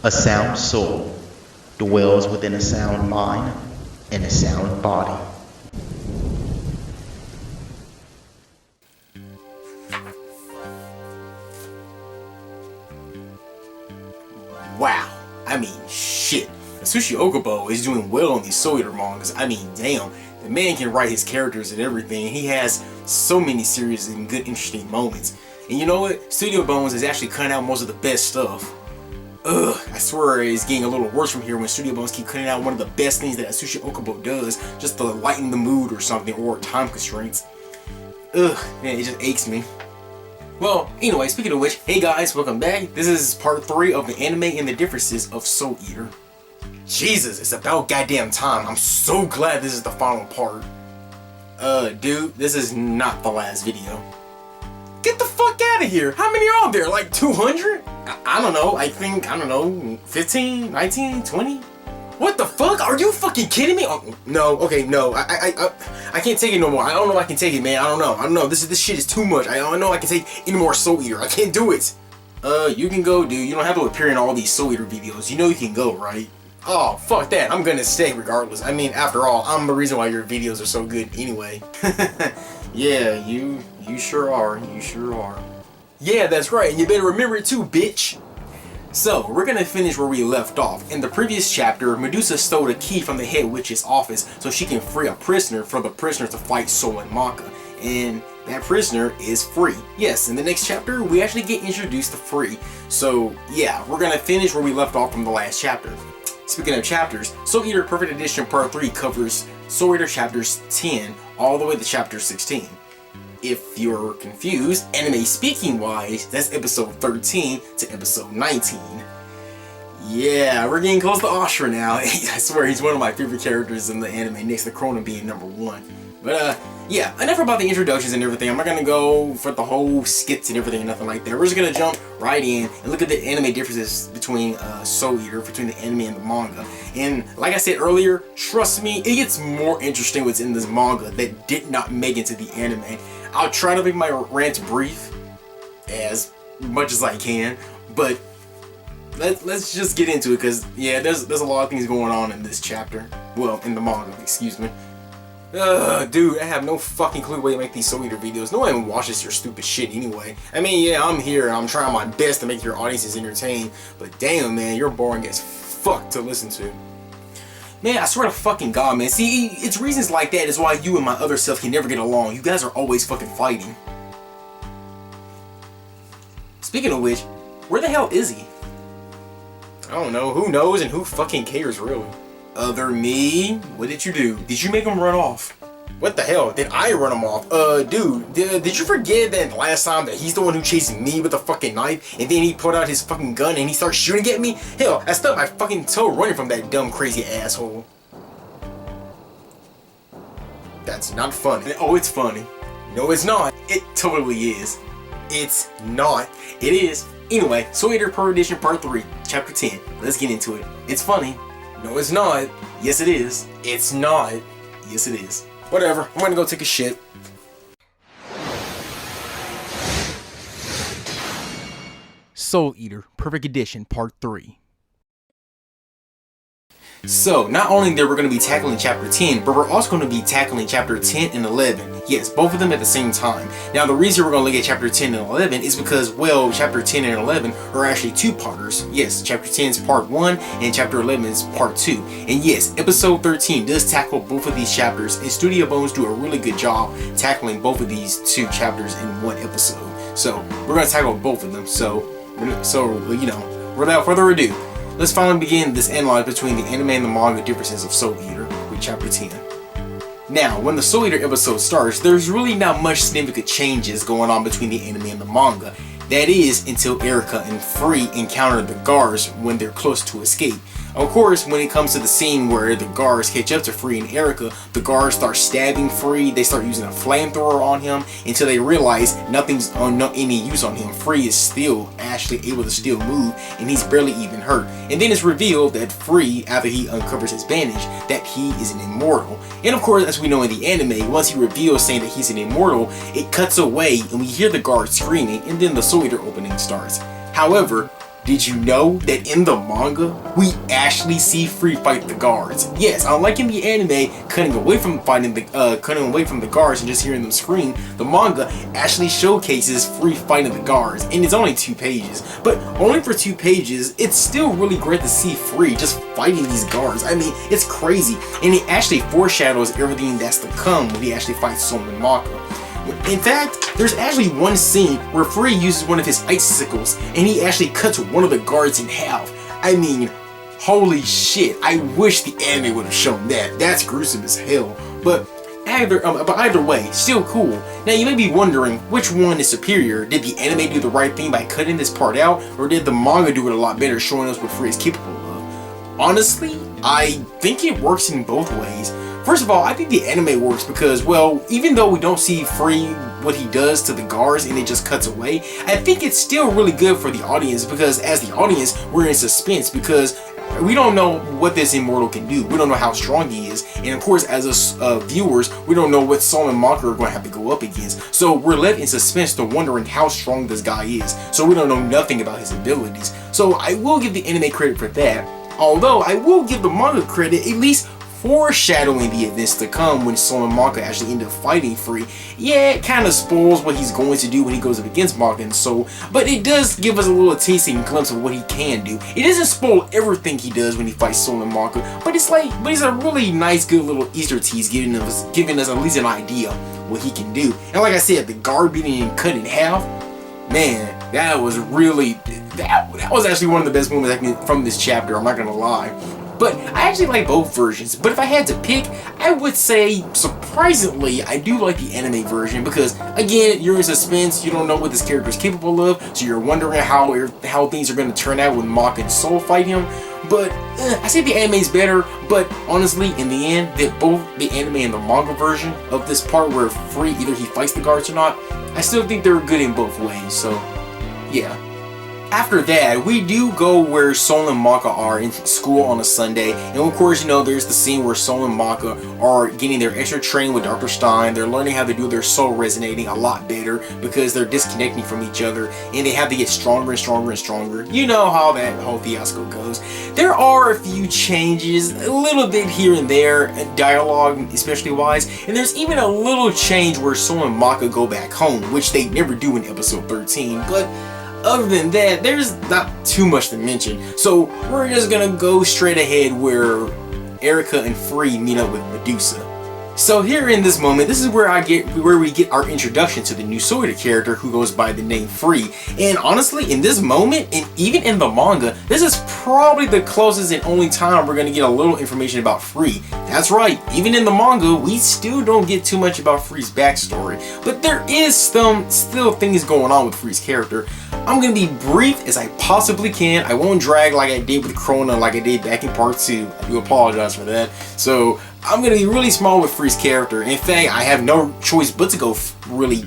A sound soul dwells within a sound mind and a sound body. Wow, I mean, shit. Atsushi Okubo is doing well on these Soul Eater mangas. I mean, damn, the man can write his characters and everything. He has so many series and good, interesting moments. And you know what? Studio Bones is actually cutting out most of the best stuff. Ugh, I swear it's getting a little worse from here when Studio Bones keep cutting out one of the best things that Atsushi Okubo does just to lighten the mood or something, or time constraints. Ugh, man, it just aches me. Well, anyway, speaking of which, hey guys, welcome back. This is part 3 of the anime and the differences of Soul Eater. Jesus, it's about goddamn time. I'm so glad this is the final part. Dude, this is not the last video. Get the fuck out of here. How many are there? Like 200? I don't know. I don't know, 15, 19, 20? What the fuck? Are you fucking kidding me? Oh, no, okay, no. I can't take it no more. I don't know if I can take it, man. I don't know. This shit is too much. I don't know if I can take any more Soul Eater. I can't do it. You can go, dude. You don't have to appear in all these Soul Eater videos. You know you can go, right? Oh, fuck that. I'm gonna stay regardless. I mean, after all, I'm the reason why your videos are so good anyway. Yeah, you sure are. You sure are. Yeah, that's right. And you better remember it too, bitch. So, we're gonna finish where we left off. In the previous chapter, Medusa stole a key from the head witch's office so she can free a prisoner for the prisoner to fight Soul and Manga. And that prisoner is Free. Yes, in the next chapter, we actually get introduced to Free. So, yeah, we're gonna finish where we left off from the last chapter. Speaking of chapters, Soul Eater Perfect Edition Part 3 covers Soul Eater chapters 10 all the way to chapter 16. If you're confused, anime speaking wise, that's episode 13 to episode 19. Yeah, we're getting close to Ashura now. I swear he's one of my favorite characters in the anime, next to Krona being number 1. But yeah, enough about the introductions and everything. I'm not gonna go for the whole skits and everything, nothing like that. We're just gonna jump right in and look at the anime differences between Soul Eater, between the anime and the manga. And like I said earlier, trust me, it gets more interesting what's in this manga that did not make it to the anime. I'll try to make my rants brief as much as I can, but let's just get into it, because yeah, there's a lot of things going on in this chapter. Well, in the manga, excuse me. Dude, I have no fucking clue way to make these Soul Eater videos. No one even watches your stupid shit anyway. I mean, yeah, I'm here and I'm trying my best to make your audiences entertained, but damn, man, you're boring as fuck to listen to. Man, I swear to fucking God, man. See, it's reasons like that is why you and my other self can never get along. You guys are always fucking fighting. Speaking of which, where the hell is he? I don't know. Who knows and who fucking cares, really? Other me? What did you do? Did you make him run off? What the hell? Did I run him off? Dude, did you forget that last time that he's the one who chased me with a fucking knife, and then he pulled out his fucking gun and he started shooting at me? Hell, I stubbed my fucking toe running from that dumb, crazy asshole. That's not funny. Oh, it's funny. No, it's not. It totally is. It's not. It is. Anyway, Soul Eater Perfect Edition Part 3, Chapter 10. Let's get into it. It's funny. No, it's not. Yes, it is. It's not. Yes, it is. Whatever. I'm gonna go take a shit. Soul Eater Perfect Edition Part 3. So, not only that we're going to be tackling Chapter 10, but we're also going to be tackling Chapter 10 and 11. Yes, both of them at the same time. Now, the reason we're going to look at Chapter 10 and 11 is because, well, Chapter 10 and 11 are actually two-parters. Yes, Chapter 10 is Part 1, and Chapter 11 is Part 2. And yes, Episode 13 does tackle both of these chapters, and Studio Bones do a really good job tackling both of these two chapters in one episode. So, we're going to tackle both of them. So, you know, without further ado, let's finally begin this analyze between the anime and the manga differences of Soul Eater with Chapter 10. Now, when the Soul Eater episode starts, there's really not much significant changes going on between the anime and the manga. That is, until Erica and Free encounter the guards when they're close to escape. Of course, when it comes to the scene where the guards catch up to Free and Erica, the guards start stabbing Free, they start using a flamethrower on him until they realize nothing's any use on him. Free is still actually able to still move, and he's barely even hurt. And then it's revealed that Free, after he uncovers his bandage, that he is an immortal. And of course, as we know in the anime, once he reveals saying that he's an immortal, it cuts away and we hear the guards screaming, and then the Soul Eater opening starts. However, Did you know that in the manga, we actually see Free fight the guards? Yes, unlike in the anime, cutting away from the guards and just hearing them scream, the manga actually showcases Free fighting the guards, and it's only 2 pages. But only for 2 pages, it's still really great to see Free just fighting these guards. I mean, it's crazy, and it actually foreshadows everything that's to come when he actually fights Solomon Maka. In fact, there's actually one scene where Free uses one of his icicles and he actually cuts one of the guards in half. I mean, holy shit, I wish the anime would have shown that. That's gruesome as hell. But either way, still cool. Now you may be wondering, which one is superior? Did the anime do the right thing by cutting this part out, or did the manga do it a lot better, showing us what Free is capable of? Honestly, I think it works in both ways. First of all, I think the anime works because, well, even though we don't see Free what he does to the guards and it just cuts away, I think it's still really good for the audience because as the audience, we're in suspense because we don't know what this immortal can do. We don't know how strong he is. And of course, as us viewers, we don't know what Solomon Maka are going to have to go up against. So we're left in suspense to wondering how strong this guy is. So we don't know nothing about his abilities. So I will give the anime credit for that. Although I will give the manga credit at least foreshadowing the events to come when Solomon Maka actually end up fighting Free. Yeah, it kind of spoils what he's going to do when he goes up against Maka and so, but it does give us a little tasting glimpse of what he can do. It doesn't spoil everything he does when he fights Solomon Maka, but it's a really nice, good little Easter tease, giving us at least an idea what he can do. And like I said, the guard being cut in half, man, that was actually one of the best moments from this chapter. I'm not gonna lie. But I actually like both versions. But if I had to pick, I would say, surprisingly, I do like the anime version because, again, you're in suspense. You don't know what this character is capable of, so you're wondering how things are going to turn out when Maka and Soul fight him. But I say the anime is better. But honestly, in the end, both the anime and the manga version of this part where Free either he fights the guards or not, I still think they're good in both ways. So, yeah. After that, we do go where Sol and Maka are in school on a Sunday, and of course, you know, there's the scene where Sol and Maka are getting their extra training with Dr. Stein. They're learning how to do their soul resonating a lot better because they're disconnecting from each other, and they have to get stronger and stronger and stronger. You know how that whole fiasco goes. There are a few changes, a little bit here and there, dialogue especially wise, and there's even a little change where Sol and Maka go back home, which they never do in episode 13, but other than that, there's not too much to mention. So we're just gonna go straight ahead where Erica and Free meet up with Medusa. So here in this moment, this is where we get our introduction to the new Soida character who goes by the name Free. And honestly, in this moment, and even in the manga, this is probably the closest and only time we're gonna get a little information about Free. That's right, even in the manga, we still don't get too much about Free's backstory. But there is still things going on with Free's character. I'm gonna be brief as I possibly can. I won't drag like I did with Krona, like I did back in part 2. I do apologize for that. So I'm gonna be really small with Free's character. In fact, I have no choice but to go really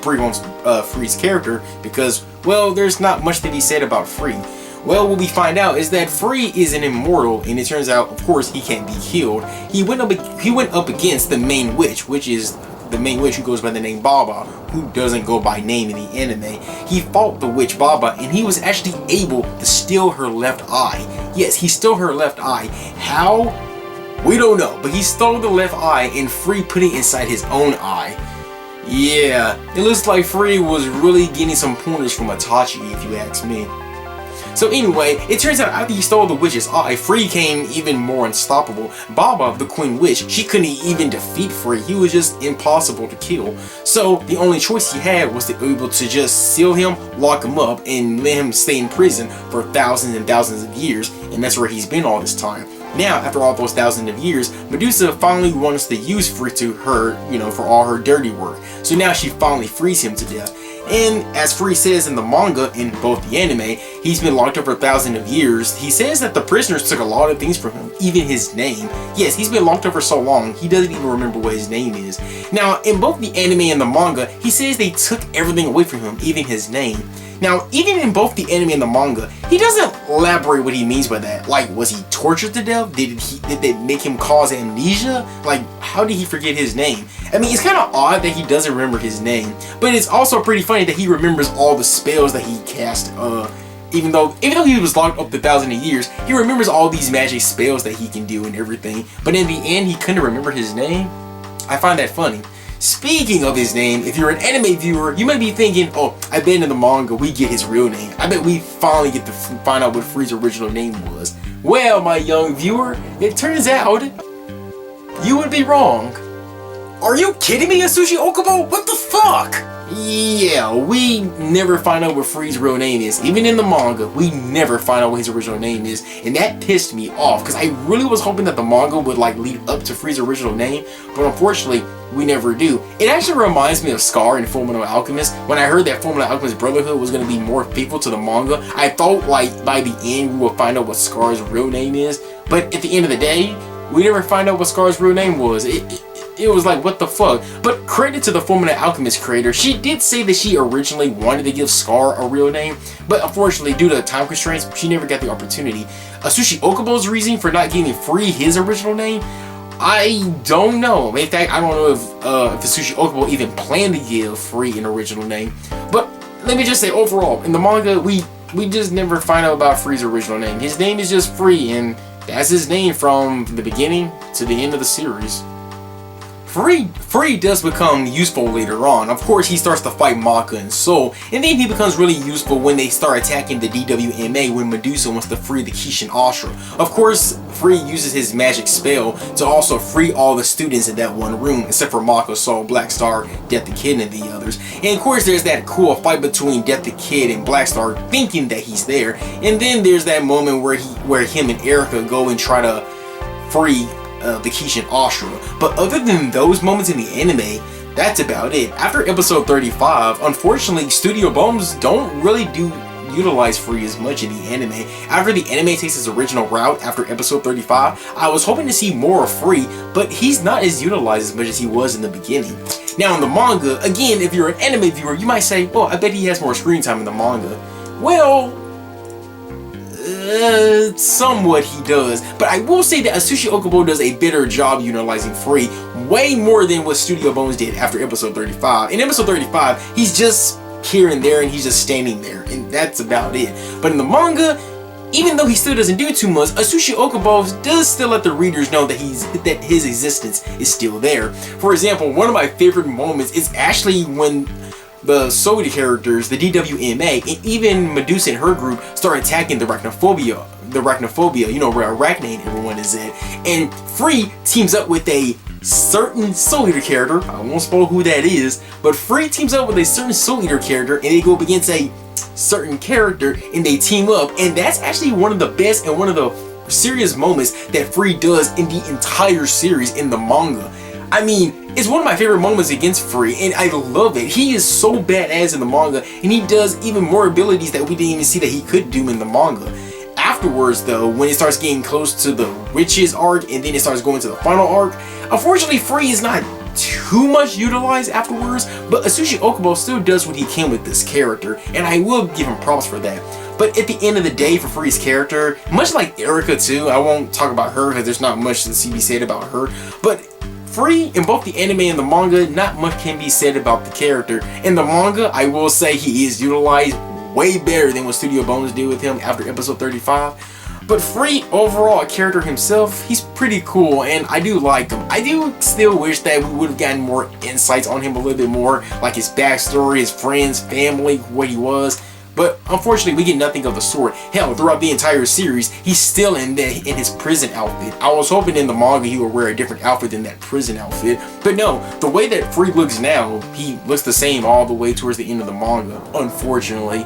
brief on Free's character because, well, there's not much to be said about Free. Well, what we find out is that Free is an immortal, and it turns out, of course, he can't be killed. He went up against the main witch, which is the main witch who goes by the name Baba, who doesn't go by name in the anime. He fought the witch Baba, and he was actually able to steal her left eye. Yes, he stole her left eye. How? We don't know, but he stole the left eye and Free put it inside his own eye. Yeah, it looks like Free was really getting some pointers from Itachi, if you ask me. So anyway, it turns out after he stole the witch's eye, Free became even more unstoppable. Baba, the Queen Witch, she couldn't even defeat Free. He was just impossible to kill. So the only choice he had was to be able to just seal him, lock him up, and let him stay in prison for thousands and thousands of years. And that's where he's been all this time. Now, after all those thousands of years, Medusa finally wants to use Free to her, for all her dirty work. So now she finally frees him to death. And as Free says in the manga, in both the anime, he's been locked up for thousands of years. He says that the prisoners took a lot of things from him, even his name. Yes, he's been locked up for so long, he doesn't even remember what his name is. Now, in both the anime and the manga, he says they took everything away from him, even his name. Now, even in both the anime and the manga, he doesn't elaborate what he means by that. Like, was he tortured to death? Did they make him cause amnesia? Like, how did he forget his name? I mean, it's kind of odd that he doesn't remember his name, but it's also pretty funny that he remembers all the spells that he cast Even though he was locked up to thousands of years, he remembers all these magic spells that he can do and everything. But in the end, he couldn't remember his name. I find that funny. Speaking of his name, if you're an anime viewer, you might be thinking, oh, I bet in the manga we get his real name. I bet we finally get to find out what Free's original name was. Well, my young viewer, it turns out you would be wrong. Are you kidding me, Atsushi Okubo? What the fuck? Yeah, we never find out what Free's real name is. Even in the manga, we never find out what his original name is. And that pissed me off, because I really was hoping that the manga would like lead up to Free's original name, but unfortunately, we never do. It actually reminds me of Scar in Fullmetal Alchemist. When I heard that Fullmetal Alchemist Brotherhood was going to be more faithful to the manga, I thought like by the end we would find out what Scar's real name is. But at the end of the day, we never find out what Scar's real name was. It was like, what the fuck? But credit to the Fullmetal Alchemist creator, she did say that she originally wanted to give Scar a real name, but unfortunately, due to time constraints, she never got the opportunity. Atsushi Okubo's reason for not giving Free his original name, I don't know. In fact, I don't know if Atsushi Okubo even planned to give Free an original name. But let me just say, overall, in the manga, we just never find out about Free's original name. His name is just Free, and that's his name from the beginning to the end of the series. Free does become useful later on. Of course, he starts to fight Maka and Soul, and then he becomes really useful when they start attacking the DWMA when Medusa wants to free the Kishin Ashra. Of course, Free uses his magic spell to also free all the students in that one room, except for Maka, Soul, Black Star, Death the Kid, and the others. And of course, there's that cool fight between Death the Kid and Black Star, thinking that he's there. And then there's that moment where him and Erica go and try to free the Kishin Ashra. But other than those moments in the anime, that's about it. After episode 35, unfortunately, Studio Bones don't really utilize Free as much in the anime. After the anime takes its original route after episode 35, I was hoping to see more of Free, but he's not as utilized as much as he was in the beginning. Now in the manga, again, if you're an anime viewer, you might say, well, I bet he has more screen time in the manga. Well, somewhat he does, but I will say that Atsushi Okubo does a better job utilizing Free, way more than what Studio Bones did after episode 35. In episode 35, he's just here and there and he's just standing there, and that's about it. But in the manga, even though he still doesn't do too much, Atsushi Okubo does still let the readers know that his existence is still there. For example, one of my favorite moments is actually when the Soul characters, the DWMA, and even Medusa and her group start attacking the Arachnophobia, you know, where Arachne and everyone is in. And Free teams up with a certain Soul Eater character, I won't spoil who that is, but Free teams up with a certain Soul Eater character and they go up against a certain character and they team up, and that's actually one of the best and one of the serious moments that Free does in the entire series in the manga. I mean, it's one of my favorite moments against Free, and I love it. He is so badass in the manga, and he does even more abilities that we didn't even see that he could do in the manga. Afterwards, though, when it starts getting close to the Witches arc, and then it starts going to the final arc, unfortunately, Free is not too much utilized afterwards, but Atsushi Okubo still does what he can with this character, and I will give him props for that. But at the end of the day, for Free's character, much like Erica too, I won't talk about her because there's not much to be said about her, but Free, in both the anime and the manga, not much can be said about the character. In the manga, I will say he is utilized way better than what Studio Bones did with him after episode 35. But Free, overall, a character himself, he's pretty cool, and I do like him. I do still wish that we would have gotten more insights on him a little bit more, like his backstory, his friends, family, what he was. But unfortunately, we get nothing of the sort. Hell, throughout the entire series, he's still in his prison outfit. I was hoping in the manga he would wear a different outfit than that prison outfit. But no, the way that Free looks now, he looks the same all the way towards the end of the manga, unfortunately.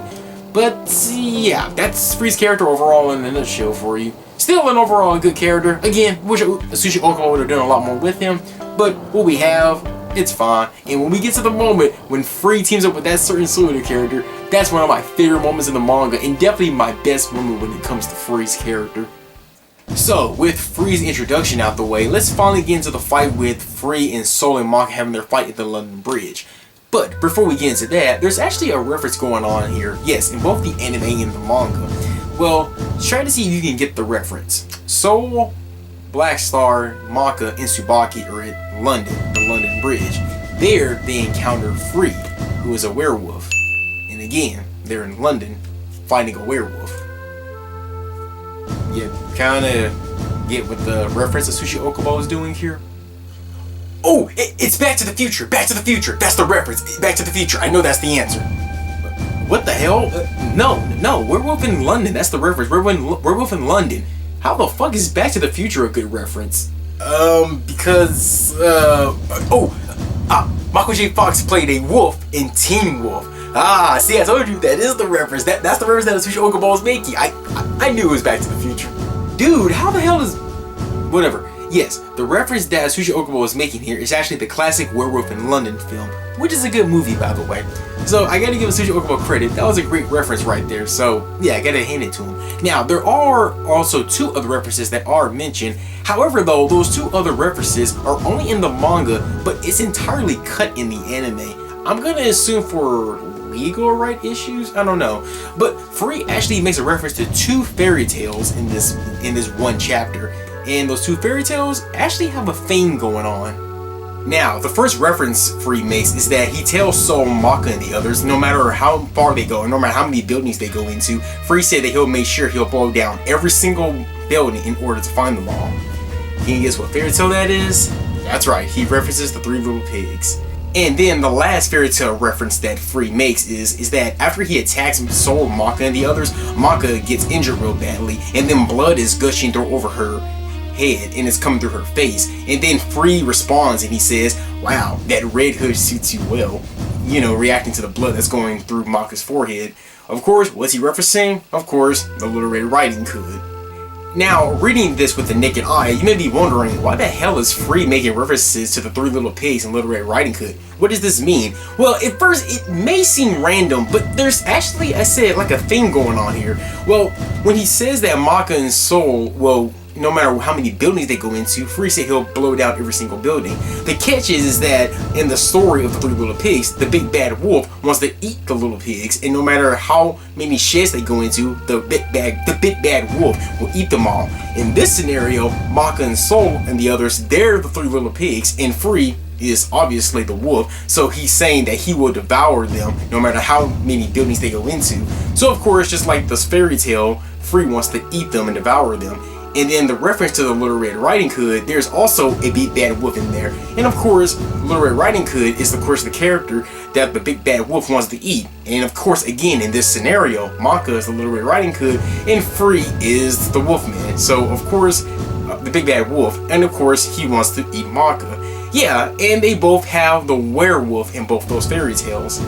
But yeah, that's Free's character overall in a nutshell for you. Still an overall good character. Again, wish Atsushi Okubo would have done a lot more with him. But what we have, it's fine. And when we get to the moment when Free teams up with that certain Soul Eater character, that's one of my favorite moments in the manga, and definitely my best moment when it comes to Free's character. So, with Free's introduction out the way, let's finally get into the fight with Free and Soul and Maka having their fight at the London Bridge. But before we get into that, there's actually a reference going on here, yes, in both the anime and the manga. Well, try to see if you can get the reference. Soul, Black Star, Maka, and Tsubaki are at London, the London Bridge. There, they encounter Free, who is a werewolf. And again, they're in London, fighting a werewolf. You kinda get what the reference Atsushi Okubo is doing here? Oh, it's Back to the Future! Back to the Future! That's the reference! Back to the Future! I know that's the answer. What the hell? No, Werewolf in London, that's the reference. Werewolf in London. How the fuck is Back to the Future a good reference? Because, Michael J. Fox played a wolf in Teen Wolf. Ah, see, I told you that is the reference. That's the reference that Atsushi Okubo is making. I knew it was Back to the Future. Dude, how the hell is... Whatever. Yes, the reference that Atsushi Okubo is making here is actually the classic Werewolf in London film, which is a good movie, by the way. So I gotta give Atsushi Okubo credit. That was a great reference right there. So yeah, I gotta hand it to him. Now, there are also 2 other references that are mentioned. However, though, those 2 other references are only in the manga, but it's entirely cut in the anime. I'm gonna assume for legal right issues? I don't know. But Free actually makes a reference to 2 fairy tales in this one chapter. And those 2 fairy tales actually have a theme going on. Now, the first reference Free makes is that he tells Soul, Maka, and the others, no matter how far they go, and no matter how many buildings they go into, Free said that he'll make sure he'll blow down every single building in order to find them all. Can you guess what fairy tale that is? That's right, he references the 3 little pigs. And then the last fairy tale reference that Free makes is that after he attacks Soul, Maka, and the others, Maka gets injured real badly, and then blood is gushing through over her head and it's coming through her face. And then Free responds and he says, "Wow, that red hood suits you well." You know, reacting to the blood that's going through Maka's forehead. Of course, what's he referencing? Of course, the Little Red Riding Hood. Now, reading this with the naked eye, you may be wondering, why the hell is Free making references to the 3 little pigs and Little Red Riding Hood? What does this mean? Well, at first, it may seem random, but there's actually, I said, like a thing going on here. Well, when he says that Maka and Soul, well, no matter how many buildings they go into, Free said he'll blow down every single building. The catch is that in the story of the 3 little pigs, the big bad wolf wants to eat the little pigs, and no matter how many sheds they go into, the big bad wolf will eat them all. In this scenario, Maka and Soul and the others, they're the 3 little pigs, and Free is obviously the wolf, so he's saying that he will devour them no matter how many buildings they go into. So of course, just like this fairy tale, Free wants to eat them and devour them. And then the reference to the Little Red Riding Hood, there's also a big bad wolf in there. And of course, Little Red Riding Hood is of course the character that the big bad wolf wants to eat. And of course, again, in this scenario, Maka is the Little Red Riding Hood and Free is the Wolfman. So of course, the big bad wolf, and of course, he wants to eat Maka. Yeah, and they both have the werewolf in both those fairy tales.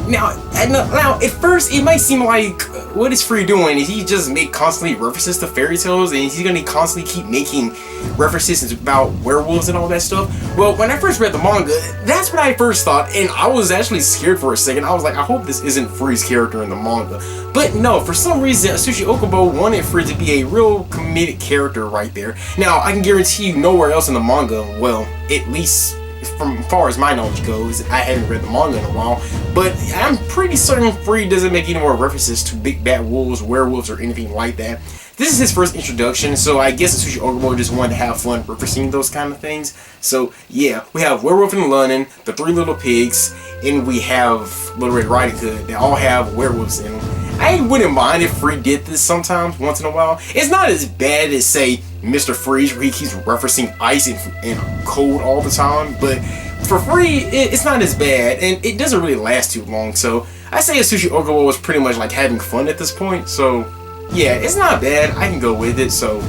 Now, at first, it might seem like, what is Free doing? Is he just constantly references to fairy tales, and is he gonna constantly keep making references about werewolves and all that stuff? Well, when I first read the manga, that's what I first thought, and I was actually scared for a second. I was like, I hope this isn't Free's character in the manga. But no, for some reason, Atsushi Okubo wanted Free to be a real comedic character right there. Now, I can guarantee you nowhere else in the manga, well, at least from as far as my knowledge goes, I haven't read the manga in a while, but I'm pretty certain Free doesn't make any more references to big bad wolves, werewolves, or anything like that. This is his first introduction, so I guess Atsushi Okubo just wanted to have fun referencing those kind of things. So yeah, we have Werewolf in London, the 3 little pigs, and we have Little Red Riding Hood. They all have werewolves in them. I wouldn't mind if Free did this sometimes, once in a while. It's not as bad as, say, Mr. Freeze, where he keeps referencing ice and cold all the time, but for Free, it's not as bad, and it doesn't really last too long, so I say Atsushi Okubo was pretty much like having fun at this point, so yeah, it's not bad, I can go with it, so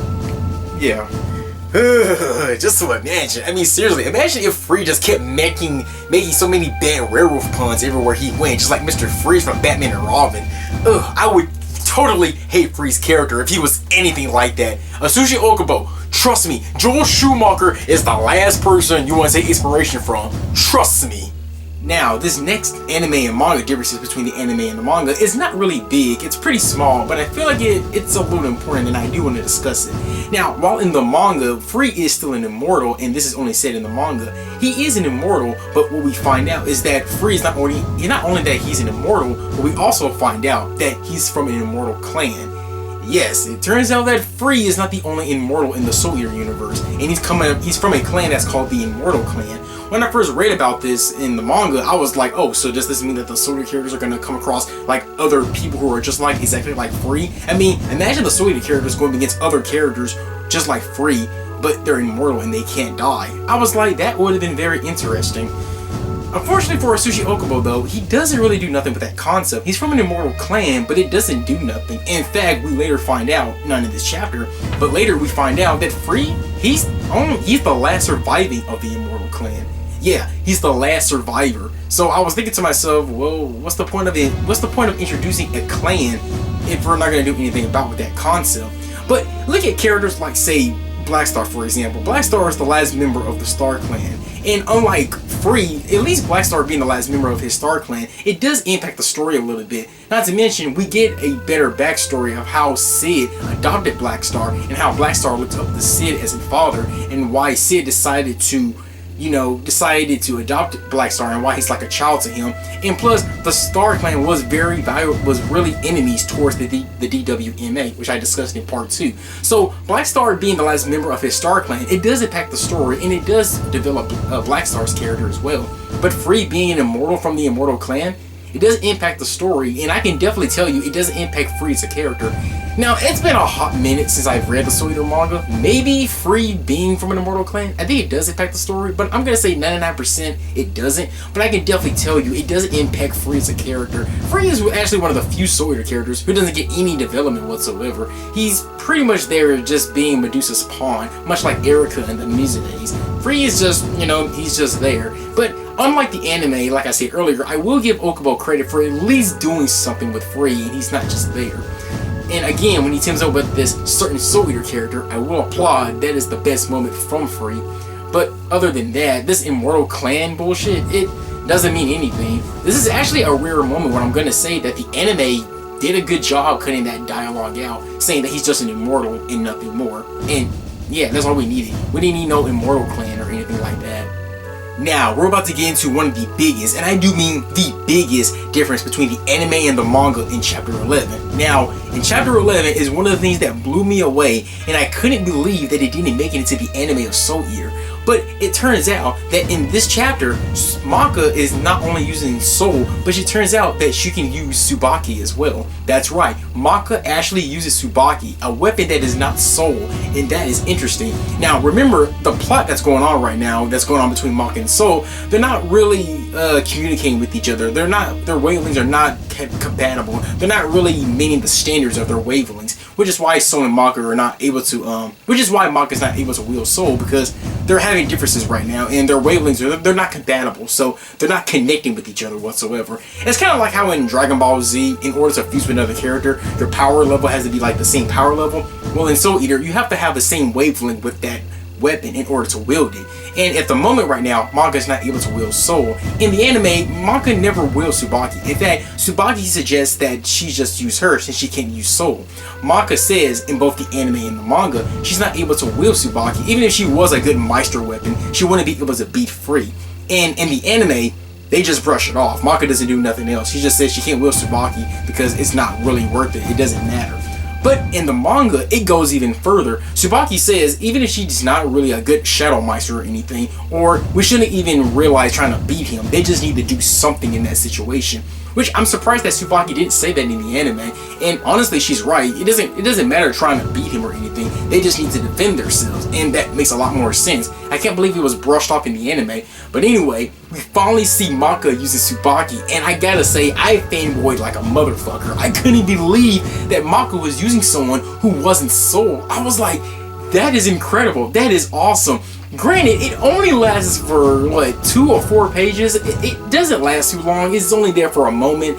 yeah. Just to imagine, I mean seriously, imagine if Free just kept making so many bad werewolf puns everywhere he went, just like Mr. Freeze from Batman and Robin. I would totally hate Free's character if he was anything like that. Atsushi Okubo, trust me, Joel Schumacher is the last person you want to take inspiration from. Trust me. Now, this next anime and manga differences between the anime and the manga is not really big, it's pretty small, but I feel like it's a little important and I do want to discuss it. Now, while in the manga, Free is still an immortal, and this is only said in the manga, he is an immortal, but what we find out is that Free is not only that he's an immortal, but we also find out that he's from an immortal clan. Yes, it turns out that Free is not the only immortal in the Soul Eater universe, and he's from a clan that's called the Immortal Clan. When I first read about this in the manga, I was like, oh, so does this mean that the Soul Eater characters are going to come across like other people who are just like exactly like Free? I mean, imagine the Soul Eater characters going against other characters just like Free, but they're immortal and they can't die. I was like, that would have been very interesting. Unfortunately for Atsushi Okubo though, he doesn't really do nothing with that concept. He's from an immortal clan, but it doesn't do nothing. In fact, we later find out, not in this chapter, but later we find out that Free, he's the last surviving of the immortal clan. Yeah, he's the last survivor. So I was thinking to myself, well, what's the point of it? What's the point of introducing a clan if we're not going to do anything about that concept? But look at characters like, say, Blackstar, for example. Blackstar is the last member of the Star Clan. And unlike Free, at least Blackstar being the last member of his Star Clan, it does impact the story a little bit. Not to mention, we get a better backstory of how Sid adopted Blackstar and how Blackstar looked up to Sid as his father and why Sid decided to adopt Blackstar and why he's like a child to him. And plus, the Star Clan was really enemies towards the DWMA, which I discussed in part 2. So Blackstar being the last member of his Star Clan, it does impact the story and it does develop Blackstar's character as well. But Free being an immortal from the Immortal Clan, it does impact the story, and I can definitely tell you it doesn't impact Free as a character. Now, it's been a hot minute since I've read the Soul Eater manga. Maybe Free being from an Immortal Clan, I think it does impact the story, but I'm going to say 99% it doesn't. But I can definitely tell you it doesn't impact Free as a character. Free is actually one of the few Soul Eater characters who doesn't get any development whatsoever. He's pretty much there just being Medusa's pawn, much like Erica in the Medusa days. Free is just, he's just there. But unlike the anime, like I said earlier, I will give Okubo credit for at least doing something with Free, and he's not just there. And again, when he teams up with this certain Soul Eater character, I will applaud. That is the best moment from Free. But other than that, this Immortal Clan bullshit, it doesn't mean anything. This is actually a rare moment where I'm going to say that the anime did a good job cutting that dialogue out, saying that he's just an immortal and nothing more. And yeah, that's all we needed. We didn't need no Immortal Clan or anything like that. Now, we're about to get into one of the biggest, and I do mean the biggest, difference between the anime and the manga in Chapter 11. Now, in Chapter 11 is one of the things that blew me away, and I couldn't believe that it didn't make it into the anime of Soul Eater. But it turns out that in this chapter, Manga is not only using Soul, but it turns out that she can use Tsubaki as well. That's right, Manga actually uses Tsubaki, a weapon that is not Soul, and that is interesting. Now, remember, the plot that's going on right now, that's going on between Manga and Soul, they're not really communicating with each other. Their wavelengths are not compatible. They're not really meeting the standards of their wavelengths, which is why Soul and Manga are not able to, which is why Manga is not able to wield Soul, because they're having differences right now, and their wavelengths they're not compatible, so they're not connecting with each other whatsoever. It's kind of like how in Dragon Ball Z, in order to fuse with another character, their power level has to be like the same power level. Well, in Soul Eater, you have to have the same wavelength with that weapon in order to wield it. And at the moment right now, Manga is not able to wield Soul. In the anime, Manga never wields Tsubaki. In fact, Tsubaki suggests that she just use her since she can't use Soul. Manga says in both the anime and the manga, she's not able to wield Tsubaki. Even if she was a good Meister weapon, she wouldn't be able to beat Free. And in the anime, they just brush it off. Manga doesn't do nothing else. She just says she can't wield Tsubaki because it's not really worth it. It doesn't matter. But in the manga, it goes even further. Tsubaki says even if she's not really a good Shadow Meister or anything, or we shouldn't even realize trying to beat him, they just need to do something in that situation. Which I'm surprised that Tsubaki didn't say that in the anime. And honestly, she's right. It doesn't matter trying to beat him or anything. They just need to defend themselves, and that makes a lot more sense. I can't believe it was brushed off in the anime. But anyway, we finally see Manga using Tsubaki, and I gotta say, I fanboyed like a motherfucker. I couldn't believe that Manga was using someone who wasn't Soul. I was like, that is incredible. That is awesome. Granted, it only lasts for, 2 or 4 pages. It doesn't last too long. It's only there for a moment.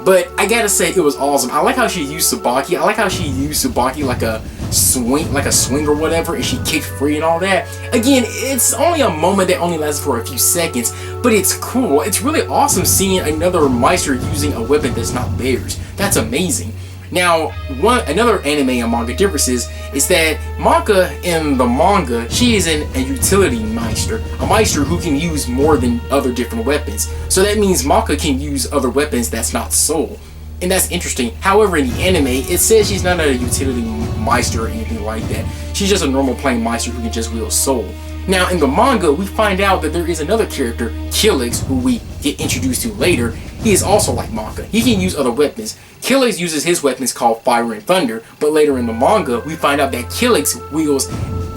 But I gotta say, it was awesome. I like how she used Tsubaki. I like how she used Tsubaki like a swing or whatever, and she kicked Free and all that. Again, it's only a moment that only lasts for a few seconds, but it's cool. It's really awesome seeing another Meister using a weapon that's not theirs. That's amazing. Now, another anime and manga difference is that Manga in the manga, she is a utility Meister, a Meister who can use more than other different weapons. So that means Manga can use other weapons that's not Soul. and that's interesting. However, in the anime, it says she's not a utility meister or anything like that. She's just a normal playing meister who can just wield soul. Now, in the manga, we find out that there is another character, Killix, who we get introduced to later. He is also like Manga. He can use other weapons. Killix uses his weapons called Fire and Thunder, but later in the manga, we find out that Killix wields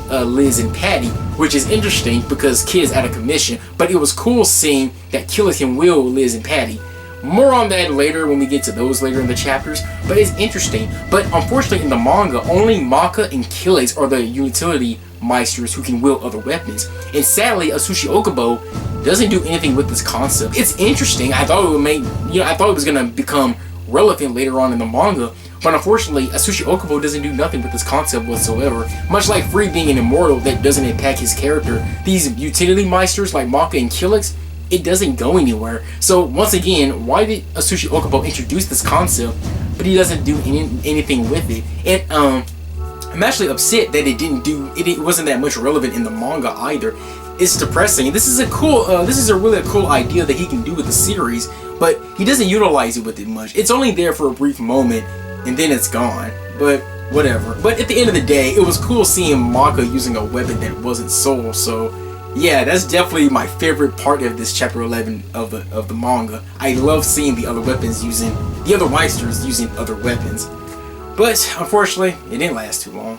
Liz and Paddy, which is interesting because Kid's out of commission, but it was cool seeing that Killix can wield Liz and Paddy. More on that later when we get to those later in the chapters, but it's interesting. But unfortunately in the manga, only Maka and Killix are the utility meisters who can wield other weapons. And sadly, Atsushi Okubo doesn't do anything with this concept. It's interesting. I thought it would make, I thought it was gonna become relevant later on in the manga, but unfortunately, Atsushi Okubo doesn't do nothing with this concept whatsoever. Much like Free being an immortal that doesn't impact his character, these utility meisters like Maka and Killix, it doesn't go anywhere. So once again, why did Atsushi Okubo introduce this concept, but he doesn't do anything with it? And I'm actually upset that it wasn't that much relevant in the manga either. It's depressing. This is a really cool idea that he can do with the series, but he doesn't utilize it with it much. It's only there for a brief moment, and then it's gone. But whatever. But at the end of the day, it was cool seeing Maka using a weapon that wasn't soul. So yeah, that's definitely my favorite part of this chapter 11 of the manga. I love seeing the other meisters using other weapons. But unfortunately, it didn't last too long.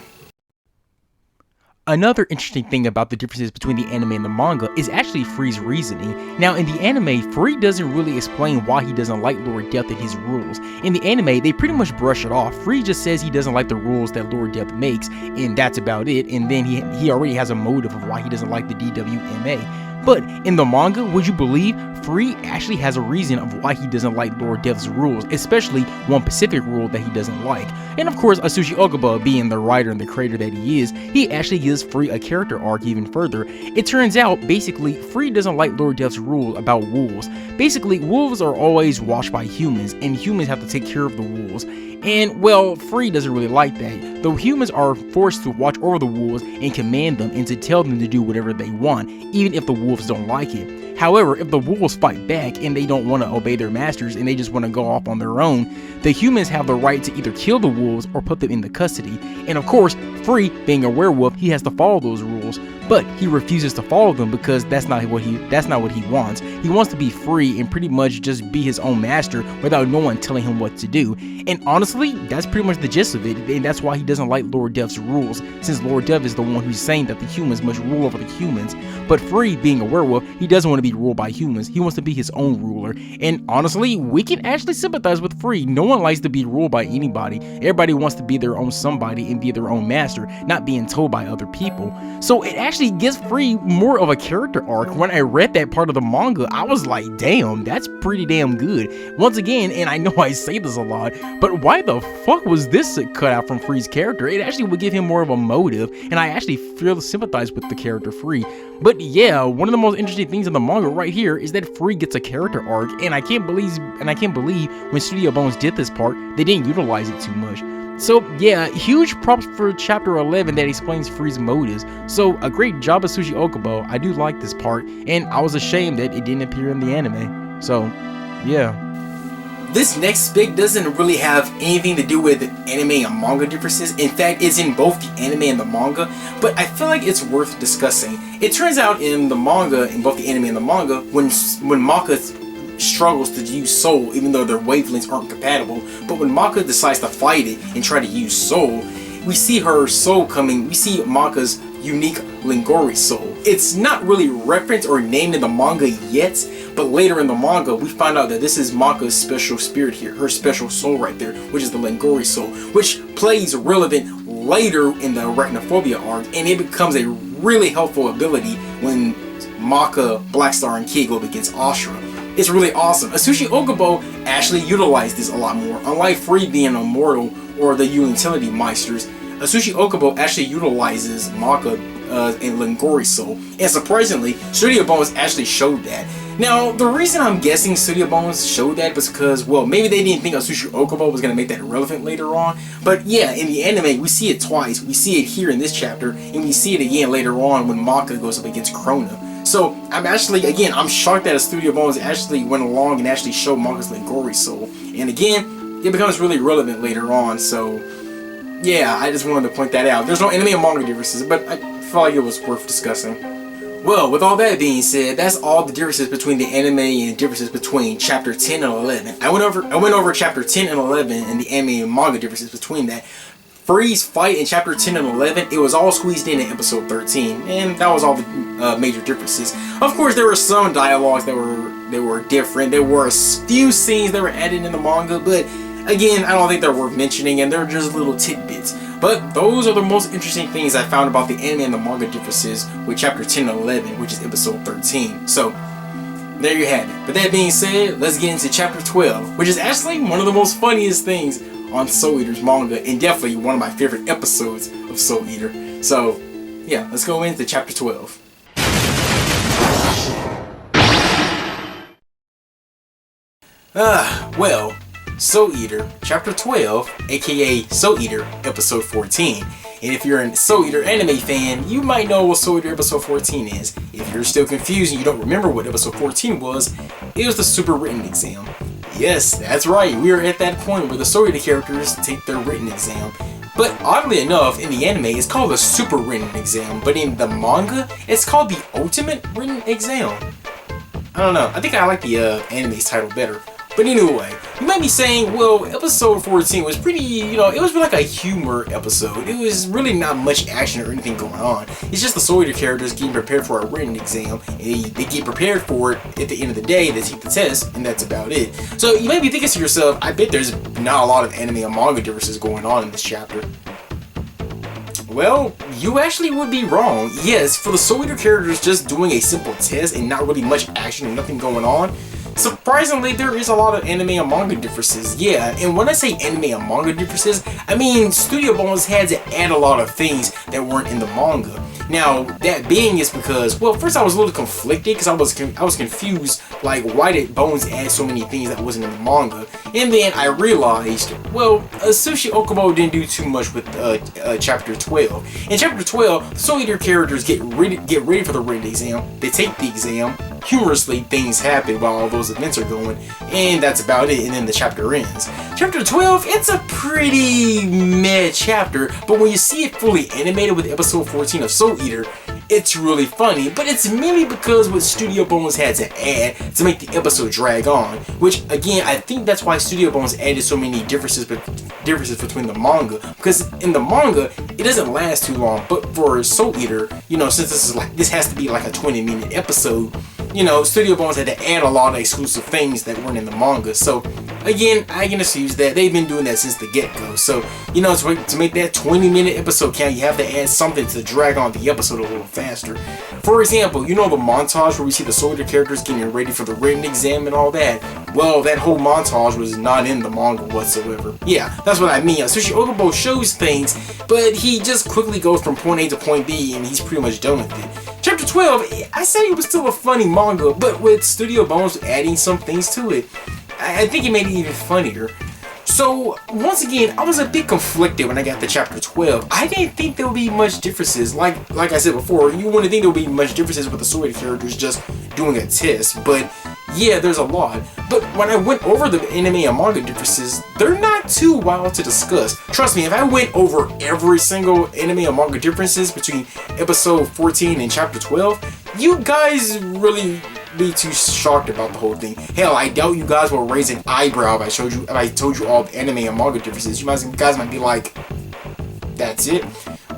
Another interesting thing about the differences between the anime and the manga is actually Free's reasoning. Now, in the anime, Free doesn't really explain why he doesn't like Lord Death and his rules. In the anime, they pretty much brush it off. Free just says he doesn't like the rules that Lord Death makes, and that's about it. And then he already has a motive of why he doesn't like the DWMA. But in the manga, would you believe, Free actually has a reason of why he doesn't like Lord Death's rules, especially one specific rule that he doesn't like. And of course, Atsushi Okubo, being the writer and the creator that he is, he actually gives Free a character arc even further. It turns out, basically, Free doesn't like Lord Death's rule about wolves. Basically, wolves are always watched by humans, and humans have to take care of the wolves. And, well, Free doesn't really like that. The humans are forced to watch over the wolves and command them and to tell them to do whatever they want, even if the wolves don't like it. However, if the wolves fight back and they don't want to obey their masters and they just want to go off on their own, the humans have the right to either kill the wolves or put them into custody. And of course, Free, being a werewolf, he has to follow those rules, but he refuses to follow them because that's not what he wants. He wants to be free and pretty much just be his own master without no one telling him what to do. And honestly, that's pretty much the gist of it, and that's why he doesn't like Lord Death's rules, since Lord Death is the one who's saying that the humans must rule over the humans. But Free, being a werewolf, he doesn't want to be ruled by humans. He wants to be his own ruler. And honestly, we can actually sympathize with Free. No one likes to be ruled by anybody. Everybody wants to be their own somebody and be their own master, not being told by other people. So it actually gives Free more of a character arc. When I read that part of the manga, I was like, damn, that's pretty damn good. Once again, and I know I say this a lot, but why the fuck was this cut out from Free's character? It actually would give him more of a motive, and I actually feel sympathize with the character Free. But yeah, one of the most interesting things in the manga right here is that Free gets a character arc, and I can't believe when Studio Bones did this part, they didn't utilize it too much. So yeah, huge props for chapter 11 that explains Free's motives. So a great job, Atsushi Okubo. I do like this part, and I was ashamed that it didn't appear in the anime. So yeah. This next bit doesn't really have anything to do with anime and manga differences. In fact, it's in both the anime and the manga, but I feel like it's worth discussing. It turns out in the manga, in both the anime and the manga, when Maka struggles to use soul, even though their wavelengths aren't compatible, but when Maka decides to fight it and try to use soul, we see her soul coming, we see Maka's unique Lingori soul. It's not really referenced or named in the manga yet, but later in the manga, we find out that this is Maka's special spirit here, her special soul right there, which is the Lingori soul, which plays relevant later in the Arachnophobia arc, and it becomes a really helpful ability when Maka, Blackstar, and Kid go up against Ashura. It's really awesome. Atsushi Okubo actually utilized this a lot more. Unlike Free being immortal or the utility meisters, Atsushi Okubo actually utilizes Maka and Lingori soul, and surprisingly, Studio Bones actually showed that. Now, the reason I'm guessing Studio Bones showed that was because, well, maybe they didn't think Atsushi Okubo was going to make that relevant later on, but yeah, in the anime, we see it twice. We see it here in this chapter, and we see it again later on when Maka goes up against Krona. So, I'm shocked that Studio Bones actually went along and actually showed Maka's Lingori soul. And again, it becomes really relevant later on. So yeah, I just wanted to point that out. There's no anime and manga differences, but I felt like it was worth discussing. Well, with all that being said, that's all the differences between the anime and differences between chapter 10 and 11. I went over chapter 10 and 11 and the anime and manga differences between that. Freeze fight in chapter 10 and 11, it was all squeezed in episode 13, and that was all the major differences. Of course, there were some dialogues that were different. There were a few scenes that were added in the manga, but again, I don't think they're worth mentioning, and they're just little tidbits. But those are the most interesting things I found about the anime and the manga differences with chapter 10 and 11, which is episode 13. So there you have it. But that being said, let's get into chapter 12, which is actually one of the most funniest things on Soul Eater's manga, and definitely one of my favorite episodes of Soul Eater. So yeah, let's go into chapter 12. Well, Soul Eater, chapter 12, aka Soul Eater, episode 14. And if you're a Soul Eater anime fan, you might know what Soul Eater episode 14 is. If you're still confused and you don't remember what episode 14 was, it was the super written exam. Yes, that's right, we are at that point where the Soul Eater characters take their written exam. But oddly enough, in the anime, it's called the super written exam, but in the manga, it's called the ultimate written exam. I don't know, I think I like the anime's title better. But anyway, you might be saying, well, episode 14 was pretty, it was like a humor episode. It was really not much action or anything going on. It's just the Soul Eater characters getting prepared for a written exam, and they get prepared for it at the end of the day, they take the test, and that's about it. So you might be thinking to yourself, I bet there's not a lot of anime and manga differences going on in this chapter. Well, you actually would be wrong. Yes, for the Soul Eater characters just doing a simple test and not really much action and nothing going on, surprisingly, there is a lot of anime and manga differences. Yeah, and when I say anime and manga differences, I mean Studio Bones had to add a lot of things that weren't in the manga. Now, that being is because, well, first I was a little conflicted because I was confused, like, why did Bones add so many things that wasn't in the manga? And then I realized, well, Sushi Okubo didn't do too much with chapter 12. In chapter 12, the Soul Eater characters get ready for the written exam. They take the exam. Humorously, things happen while all those events are going, and that's about it, and then the chapter ends. Chapter 12, it's a pretty meh chapter, but when you see it fully animated with episode 14 of Soul Eater, it's really funny, but it's mainly because what Studio Bones had to add to make the episode drag on, which again, I think that's why Studio Bones added so many differences between the manga, because in the manga, it doesn't last too long, but for Soul Eater, since this has to be like a 20-minute episode, Studio Bones had to add a lot of exclusive things that weren't in the manga. So again, I can excuse that. They've been doing that since the get-go. So, to make that 20-minute episode count, you have to add something to drag on the episode a little faster. For example, the montage where we see the Soul Eater characters getting ready for the written exam and all that? Well, that whole montage was not in the manga whatsoever. Yeah, that's what I mean. Sushi Okubo shows things, but he just quickly goes from point A to point B and he's pretty much done with it. Chapter 12, I said it was still a funny manga, but with Studio Bones adding some things to it, I think it made it even funnier. So, once again, I was a bit conflicted when I got to chapter 12. I didn't think there would be much differences. Like I said before, you wouldn't think there would be much differences with the Soul Eater characters just doing a test, but yeah, there's a lot. But when I went over the anime and manga differences, they're not too wild to discuss. Trust me, if I went over every single anime and manga differences between episode 14 and chapter 12, you guys really be too shocked about the whole thing. Hell, I doubt you guys will raise an eyebrow if I told you all the anime and manga differences. You guys might be like, that's it.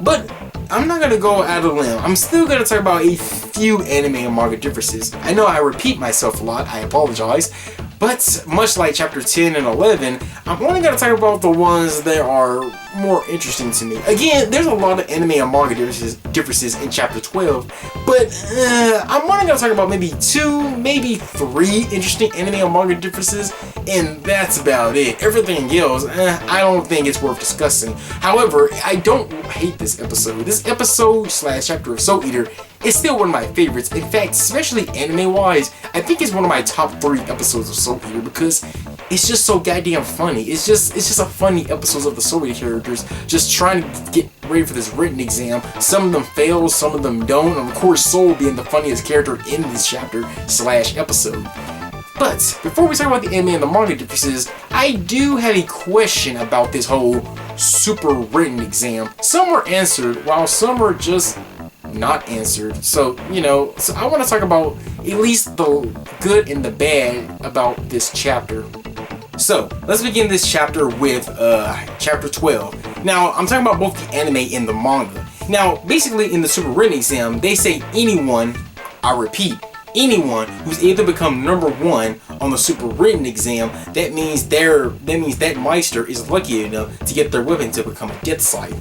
But I'm not gonna go out of a limb. I'm still gonna talk about a few anime and manga differences. I know I repeat myself a lot, I apologize. But much like chapter 10 and 11, I'm only gonna talk about the ones that are more interesting to me. Again, there's a lot of anime and manga differences in chapter 12, but I'm only gonna talk about maybe 2, maybe 3 interesting anime and manga differences, and that's about it. Everything else, I don't think it's worth discussing. However, I don't hate this episode. This episode / chapter of Soul Eater is still one of my favorites. In fact, especially anime-wise, I think it's one of my top 3 episodes of Soul Eater because it's just so goddamn funny. It's just a funny episode of the Soul Eater characters just trying to get ready for this written exam. Some of them fail, some of them don't. And of course, Soul being the funniest character in this chapter / episode. But before we talk about the anime and the manga differences, I do have a question about this whole super written exam. Some were answered, while some were just not answered. So, so I want to talk about at least the good and the bad about this chapter. So, let's begin this chapter with chapter 12. Now, I'm talking about both the anime and the manga. Now, basically in the super written exam, they say anyone, I repeat, anyone who's able to become number 1 on the super written exam, that means that Meister is lucky enough to get their weapon to become a death sight.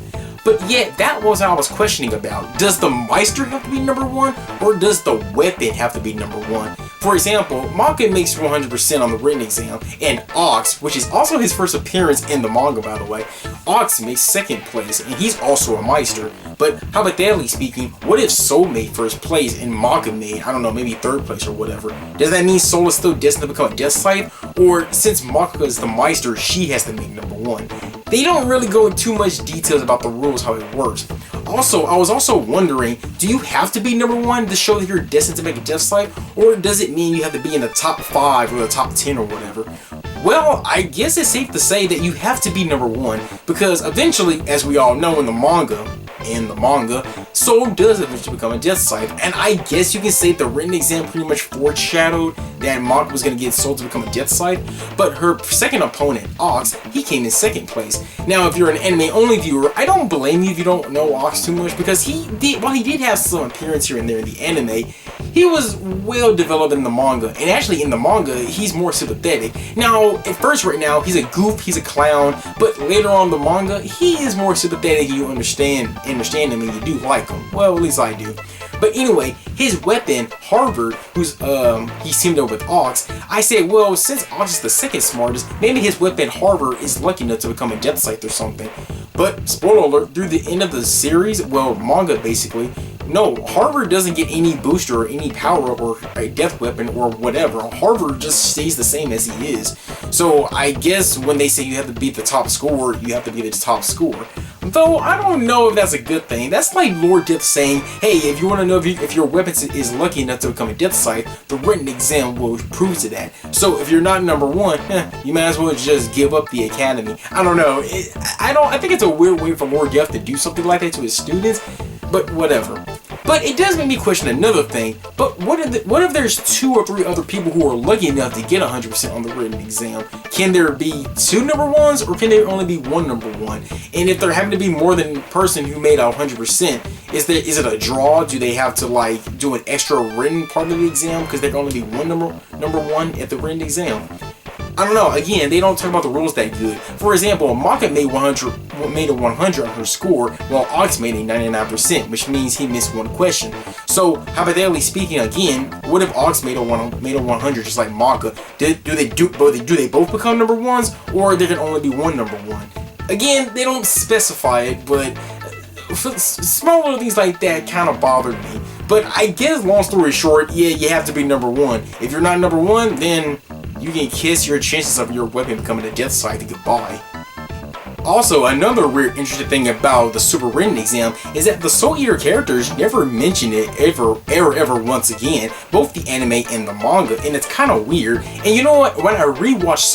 But yet, that was what I was questioning about. Does the Meister have to be number 1, or does the weapon have to be number 1? For example, Manga makes 100% on the written exam, and Ox, which is also his first appearance in the manga by the way, Ox makes 2nd place, and he's also a Meister. But hypothetically speaking, what if Soul made 1st place and Manga made, I don't know, maybe 3rd place or whatever? Does that mean Soul is still destined to become a death sight? Or since Manga is the Meister, she has to make number 1? They don't really go into too much details about the rules, how it works. Also, I was also wondering, do you have to be number 1 to show that you're destined to make a death sight? Or does it mean you have to be in the top 5 or the top 10 or whatever? Well, I guess it's safe to say that you have to be number 1, because eventually, as we all know in the manga, Soul does eventually become a death sight, and I guess you can say the written exam pretty much foreshadowed that Manga was going to get Soul to become a death sight, but her second opponent, Ox, he came in 2nd place. Now, if you're an anime-only viewer, I don't blame you if you don't know Ox too much, because while he did have some appearance here and there in the anime, he was well developed in the manga, and actually in the manga, he's more sympathetic. Now, at first right now, he's a goof, he's a clown, but later on in the manga, he is more sympathetic, you understand him, and you do like him. Well, at least I do. But anyway, his weapon, Harvard, who's he's teamed up with Ox, I said, well, since Ox is the 2nd smartest, maybe his weapon, Harvard, is lucky enough to become a death sight or something. But, spoiler alert, through the end of the series, well, manga basically, no, Harvard doesn't get any booster or any power up or a death weapon or whatever. Harvard just stays the same as he is. So I guess when they say you have to beat the top scorer, you have to be the top scorer. Though I don't know if that's a good thing. That's like Lord Death saying, hey, if you want to know if your weapon is lucky enough to become a death sight, the written exam will prove to that. So if you're not number 1, you might as well just give up the academy. I don't know. I think it's a weird way for Lord Death to do something like that to his students, but whatever. But it does make me question another thing. But what if there's 2 or 3 other people who are lucky enough to get 100% on the written exam? Can there be 2 number 1s, or can there only be 1 number 1? And if there happen to be more than one person who made 100%, is it a draw? Do they have to like do an extra written part of the exam because there can only be 1 number 1 at the written exam? I don't know. Again, they don't talk about the rules that good. For example, Maka made a 100 on her score, while Ox made a 99%, which means he missed 1 question. So, hypothetically speaking, again, what if Ox made a 100 just like Maka? Do they both become number 1s, or there can only be 1 number 1? Again, they don't specify it, but small little things like that kind of bothered me. But I guess, long story short, yeah, you have to be number 1. If you're not number 1, then you can kiss your chances of your weapon becoming a death sight to goodbye. Also, another weird interesting thing about the super written exam is that the Soul Eater characters never mention it ever once again, both the anime and the manga, and it's kind of weird. And you know what, when I rewatched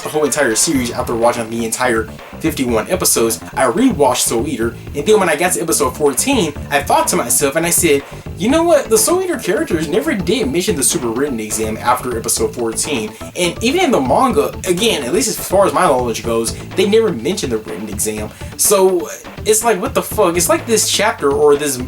the whole entire series after watching the entire 51 episodes, I rewatched Soul Eater, and then when I got to episode 14, I thought to myself and I said, you know what, the Soul Eater characters never did mention the super written exam after episode 14, and even in the manga, again, at least as far as my knowledge goes, they never mentioned the written exam. So it's like, what the fuck? It's like this chapter or this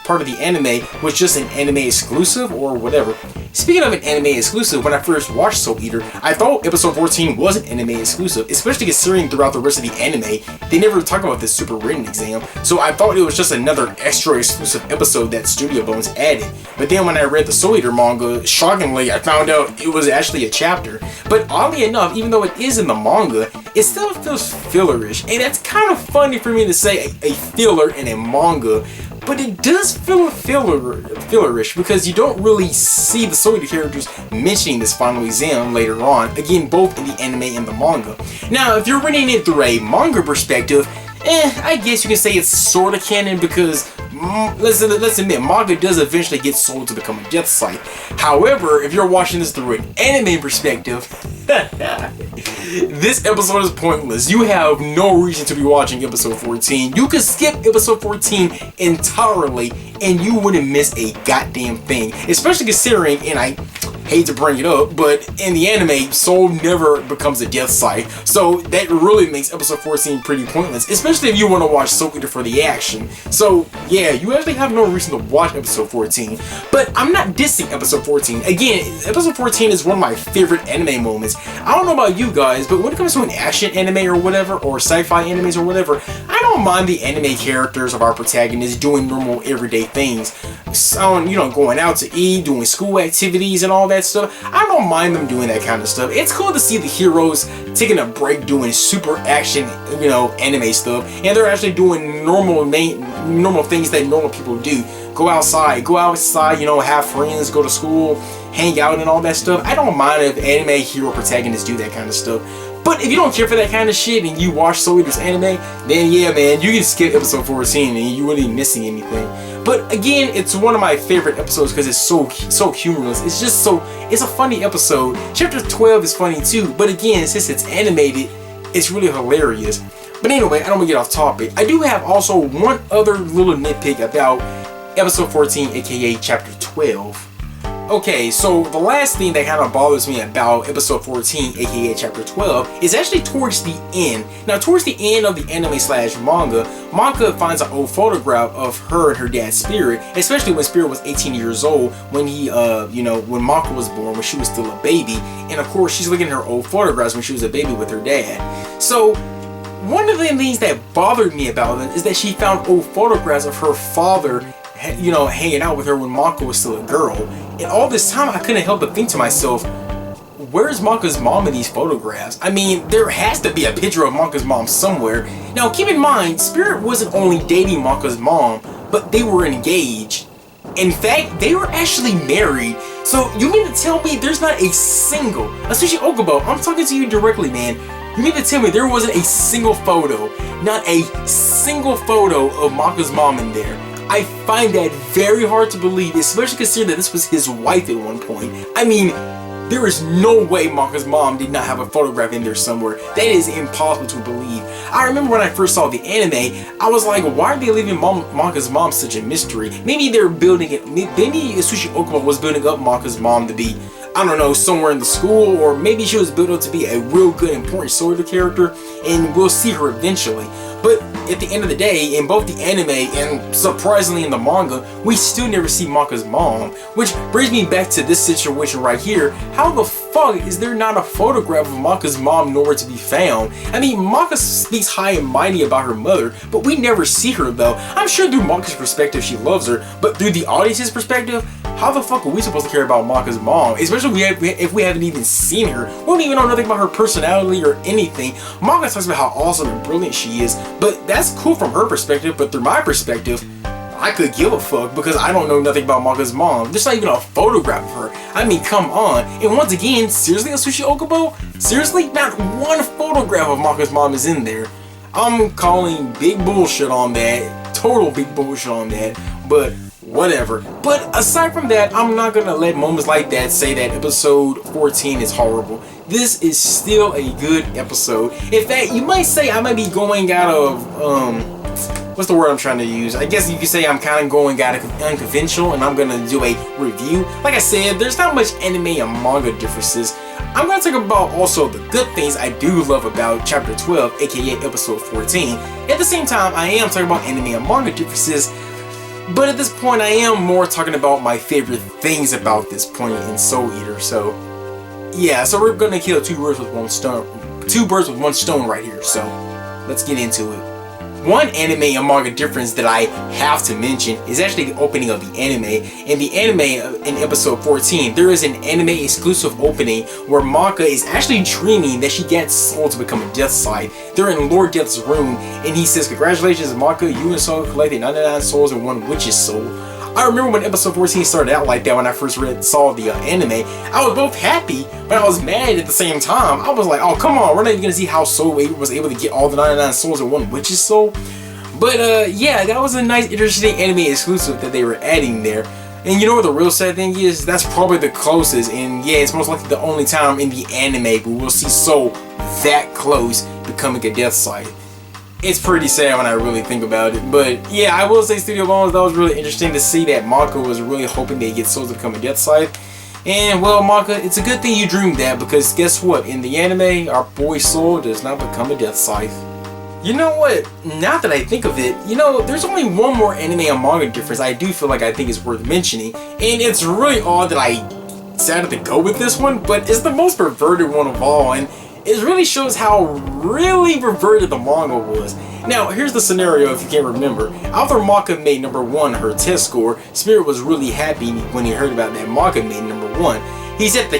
part of the anime was just an anime exclusive or whatever. Speaking of an anime exclusive, when I first watched Soul Eater, I thought episode 14 was an anime exclusive, especially considering throughout the rest of the anime, they never talk about this super written exam, so I thought it was just another extra exclusive episode that Studio Bones added. But then when I read the Soul Eater manga, shockingly, I found out it was actually a chapter. But oddly enough, even though it is in the manga, it still feels fillerish, and that's kind of funny for me to say a filler in a manga, but it does feel fillerish because you don't really see the Soul Eater characters mentioning this final exam later on, again both in the anime and the manga. Now if you're reading it through a manga perspective, I guess you can say it's sort of canon because let's admit, manga does eventually get sold to become a death site. However, if you're watching this through an anime perspective, this episode is pointless. You have no reason to be watching episode 14. You could skip episode 14 entirely and you wouldn't miss a goddamn thing. Especially considering, and I hate to bring it up, but in the anime, Seoul never becomes a death site. So that really makes episode 14 pretty pointless, especially if you want to watch Soul Eater for the action. So yeah, you actually have no reason to watch episode 14. But I'm not dissing episode 14. Again, episode 14 is one of my favorite anime moments. I don't know about you guys, but when it comes to an action anime or whatever, or sci-fi animes or whatever, I don't mind the anime characters of our protagonists doing normal everyday things. So, you know, going out to eat, doing school activities and all that stuff. I don't mind them doing that kind of stuff. It's cool to see the heroes taking a break doing super action, you know, anime stuff, and they're actually doing normal things that normal people do. Go outside, you know, have friends, go to school, hang out and all that stuff. I don't mind if anime hero protagonists do that kind of stuff. But if you don't care for that kind of shit and you watch Soul Eater's anime, then yeah, man, you can skip episode 14 and you wouldn't be missing anything. But again, it's one of my favorite episodes because it's so humorless. It's a funny episode. Chapter 12 is funny too, but again, since it's animated, it's really hilarious. But anyway, I don't want to get off topic. I do have also one other little nitpick about episode 14, aka chapter 12. Okay, so the last thing that kind of bothers me about episode 14, aka chapter 12, is actually towards the end. Now, towards the end of the anime slash manga, Manga finds an old photograph of her and her dad's Spirit, especially when Spirit was 18 years old, when he, when Manga was born, when she was still a baby. And of course, she's looking at her old photographs when she was a baby with her dad. So, one of the things that bothered me about it is that she found old photographs of her father, you know, hanging out with her when Mako was still a girl. And all this time I couldn't help but think to myself, where's Maka's mom in these photographs? I mean, there has to be a picture of Maka's mom somewhere. Now keep in mind, Spirit wasn't only dating Maka's mom, but they were engaged. In fact, they were actually married. So you mean to tell me there's not a single, especially Okubo, I'm talking to you directly, man. You mean to tell me there wasn't a single photo, not a single photo of Maka's mom in there? I find that very hard to believe, especially considering that this was his wife at one point. I mean, there is no way Maka's mom did not have a photograph in there somewhere. That is impossible to believe. I remember when I first saw the anime, I was like, why are they leaving Maka's mom such a mystery? Maybe they're building it, maybe Sushi Okubo was building up Maka's mom to be, I don't know, somewhere in the school, or maybe she was built up to be a real good, important sort of character, and we'll see her eventually. But at the end of the day, in both the anime and surprisingly in the manga, we still never see Maka's mom. Which brings me back to this situation right here. How the fuck is there not a photograph of Maka's mom nowhere to be found? I mean, Maka speaks high and mighty about her mother, but we never see her though. I'm sure through Maka's perspective she loves her, but through the audience's perspective, how the fuck are we supposed to care about Maka's mom? Especially if we haven't even seen her. We don't even know nothing about her personality or anything. Manga talks about how awesome and brilliant she is, but that's cool from her perspective, but through my perspective, I could give a fuck because I don't know nothing about Maka's mom. There's not even a photograph of her. I mean, come on. And once again, seriously, Sushi Okubo? Seriously? Not one photograph of Maka's mom is in there. I'm calling big bullshit on that. Total big bullshit on that. But whatever. But aside from that, I'm not gonna let moments like that say that episode 14 is horrible. This is still a good episode. In fact, you might say I might be going out of, what's the word I'm trying to use? I guess you could say I'm kind of going out of unconventional and I'm gonna do a review. Like I said, there's not much anime and manga differences. I'm gonna talk about also the good things I do love about chapter 12, aka episode 14. At the same time, I am talking about anime and manga differences. But at this point, I am more talking about my favorite things about this point in Soul Eater. So, yeah, so we're gonna kill two birds with one stone right here. So, let's get into it. One anime and manga difference that I have to mention is actually the opening of the anime. In the anime, in episode 14, there is an anime exclusive opening where Maka is actually dreaming that she gets sold to become a death side. They're in Lord Death's room, and he says, "Congratulations, Maka, you and Soul collected 99 souls and 1 witch's soul." I remember when episode 14 started out like that when I first saw the anime. I was both happy, but I was mad at the same time. I was like, oh, come on, we're not even going to see how Soul was able to get all the 99 souls in 1 witch's soul. But yeah, that was a nice, interesting anime exclusive that they were adding there. And you know what the real sad thing is? That's probably the closest, and yeah, it's most likely the only time in the anime where we'll see Soul that close becoming a death scythe. It's pretty sad when I really think about it, but yeah, I will say Studio Bones, that was really interesting to see that Manga was really hoping they get Soul to become a death scythe. And well, Manga, it's a good thing you dreamed that, because guess what? In the anime, our boy Soul does not become a death scythe. You know what? Now that I think of it, you know, there's only one more anime and manga difference I do feel like I think is worth mentioning, and it's really odd that I decided to go with this one, but it's the most perverted one of all, and it really shows how really perverted the manga was. Now, here's the scenario if you can't remember. After Maka made #1 her test score, Spirit was really happy when he heard about that Maka made #1. He's at the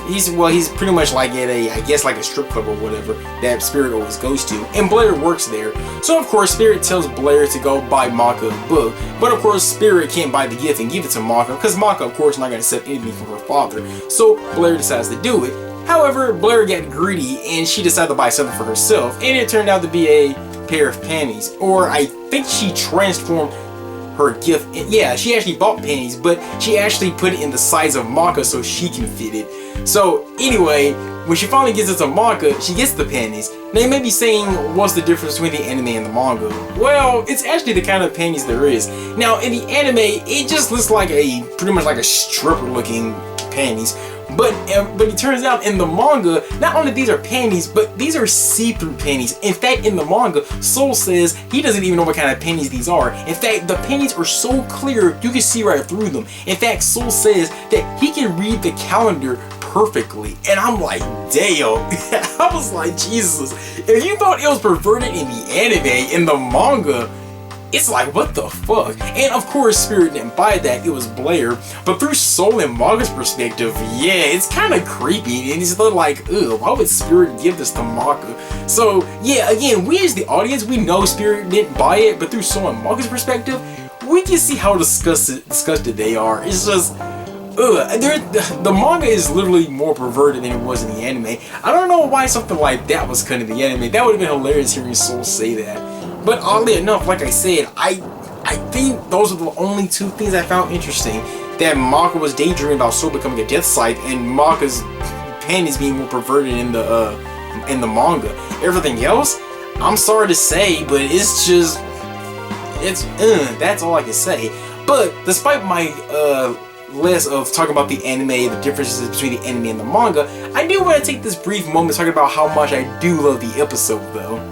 he's pretty much like at a, I guess like a strip club or whatever that Spirit always goes to, and Blair works there. So of course Spirit tells Blair to go buy Maka a book, but of course Spirit can't buy the gift and give it to Maka, because Maka of course not going to accept anything from her father, so Blair decides to do it. However, Blair got greedy and she decided to buy something for herself, and it turned out to be a pair of panties, or I think she transformed her gift. Yeah, she actually bought panties, but she actually put it in the size of Maka so she can fit it. So anyway, when she finally gets it to Maka, she gets the panties. Now you may be saying, what's the difference between the anime and the manga? Well, it's actually the kind of panties there is. Now in the anime, it just looks like pretty much like a stripper looking panties. But it turns out in the manga, not only these are panties, but these are see-through panties. In fact, in the manga, Soul says he doesn't even know what kind of panties these are. In fact, the panties are so clear, you can see right through them. In fact, Soul says that he can read the calendar perfectly. And I'm like, damn. I was like, Jesus. If you thought it was perverted in the anime, in the manga, it's like, what the fuck? And of course, Spirit didn't buy that, it was Blair. But through Soul and Maga's perspective, yeah, it's kind of creepy. And it's like, ugh, why would Spirit give this to Maga? So, yeah, again, we as the audience, we know Spirit didn't buy it, but through Soul and Maga's perspective, we can see how disgusted they are. It's just, ugh. The manga is literally more perverted than it was in the anime. I don't know why something like that was cut in the anime. That would have been hilarious hearing Soul say that. But oddly enough, like I said, I think those are the only two things I found interesting. That Maka was daydreaming about Soul becoming a death scythe, and Maka's panties being more perverted in the manga. Everything else, I'm sorry to say, but it's just, that's all I can say. But despite my list of talking about the anime, the differences between the anime and the manga, I do want to take this brief moment talking about how much I do love the episode though.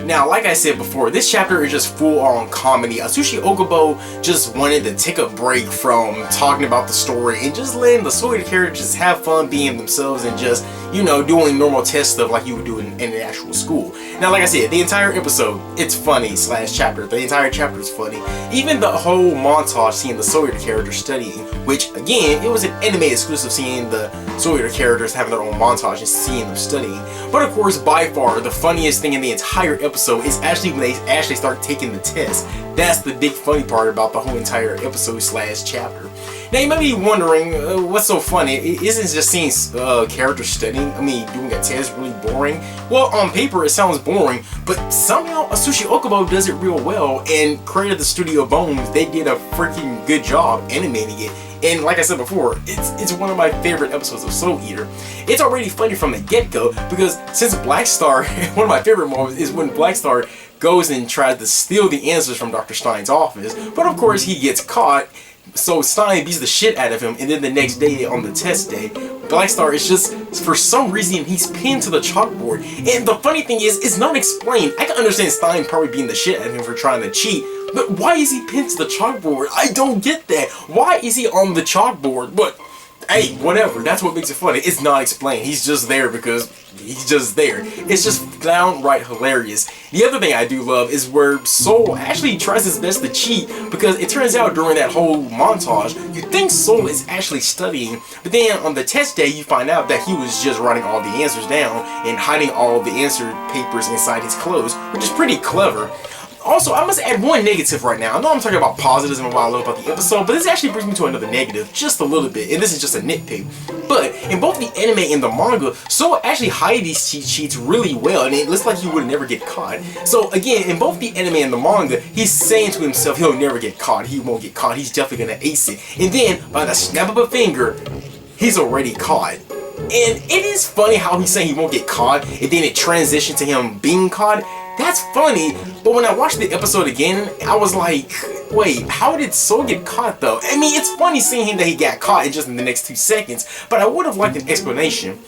Now, like I said before, this chapter is just full-on comedy. Atsushi Okubo just wanted to take a break from talking about the story and just letting the story characters just have fun being themselves and just, you know, doing normal test stuff like you would do in an actual school. Now, like I said, the entire episode, it's funny / chapter. The entire chapter is funny. Even the whole montage seeing the Sawyer characters studying, which, again, it was an anime exclusive seeing the Sawyer characters having their own montage and seeing them studying. But of course, by far, the funniest thing in the entire episode is actually when they actually start taking the test. That's the big funny part about the whole entire episode / chapter. Now you might be wondering, what's so funny? Isn't just seeing characters studying, doing a test really boring? Well, on paper it sounds boring, but somehow Atsushi Okubo does it real well, and credit the Studio Bones, they did a freaking good job animating it. And like I said before, it's one of my favorite episodes of Soul Eater. It's already funny from the get-go, because since Black Star, one of my favorite moments is when Black Star goes and tries to steal the answers from Dr. Stein's office, but of course he gets caught, so Stein beats the shit out of him, and then the next day, on the test day, Black Star is just, for some reason, he's pinned to the chalkboard. And the funny thing is, it's not explained. I can understand Stein probably beating the shit out of him for trying to cheat, but why is he pinned to the chalkboard? I don't get that. Why is he on the chalkboard? But, hey, whatever. That's what makes it funny. It's not explained. He's just there because he's just there. It's just downright hilarious. The other thing I do love is where Soul actually tries his best to cheat, because it turns out during that whole montage, you think Soul is actually studying, but then on the test day you find out that he was just writing all the answers down and hiding all the answer papers inside his clothes, which is pretty clever. Also, I must add one negative right now. I know I'm talking about positives and what I love about the episode, but this actually brings me to another negative, just a little bit, and this is just a nitpick. But in both the anime and the manga, Solo actually hide these cheat sheets really well, and it looks like he would never get caught. So again, in both the anime and the manga, he's saying to himself he'll never get caught, he won't get caught, he's definitely gonna ace it. And then, by the snap of a finger, he's already caught. And it is funny how he's saying he won't get caught, and then it transitioned to him being caught. That's funny, but when I watched the episode again, I was like, wait, how did Soul get caught though? I mean, it's funny seeing him that he got caught in just in the next 2 seconds, but I would have liked an explanation.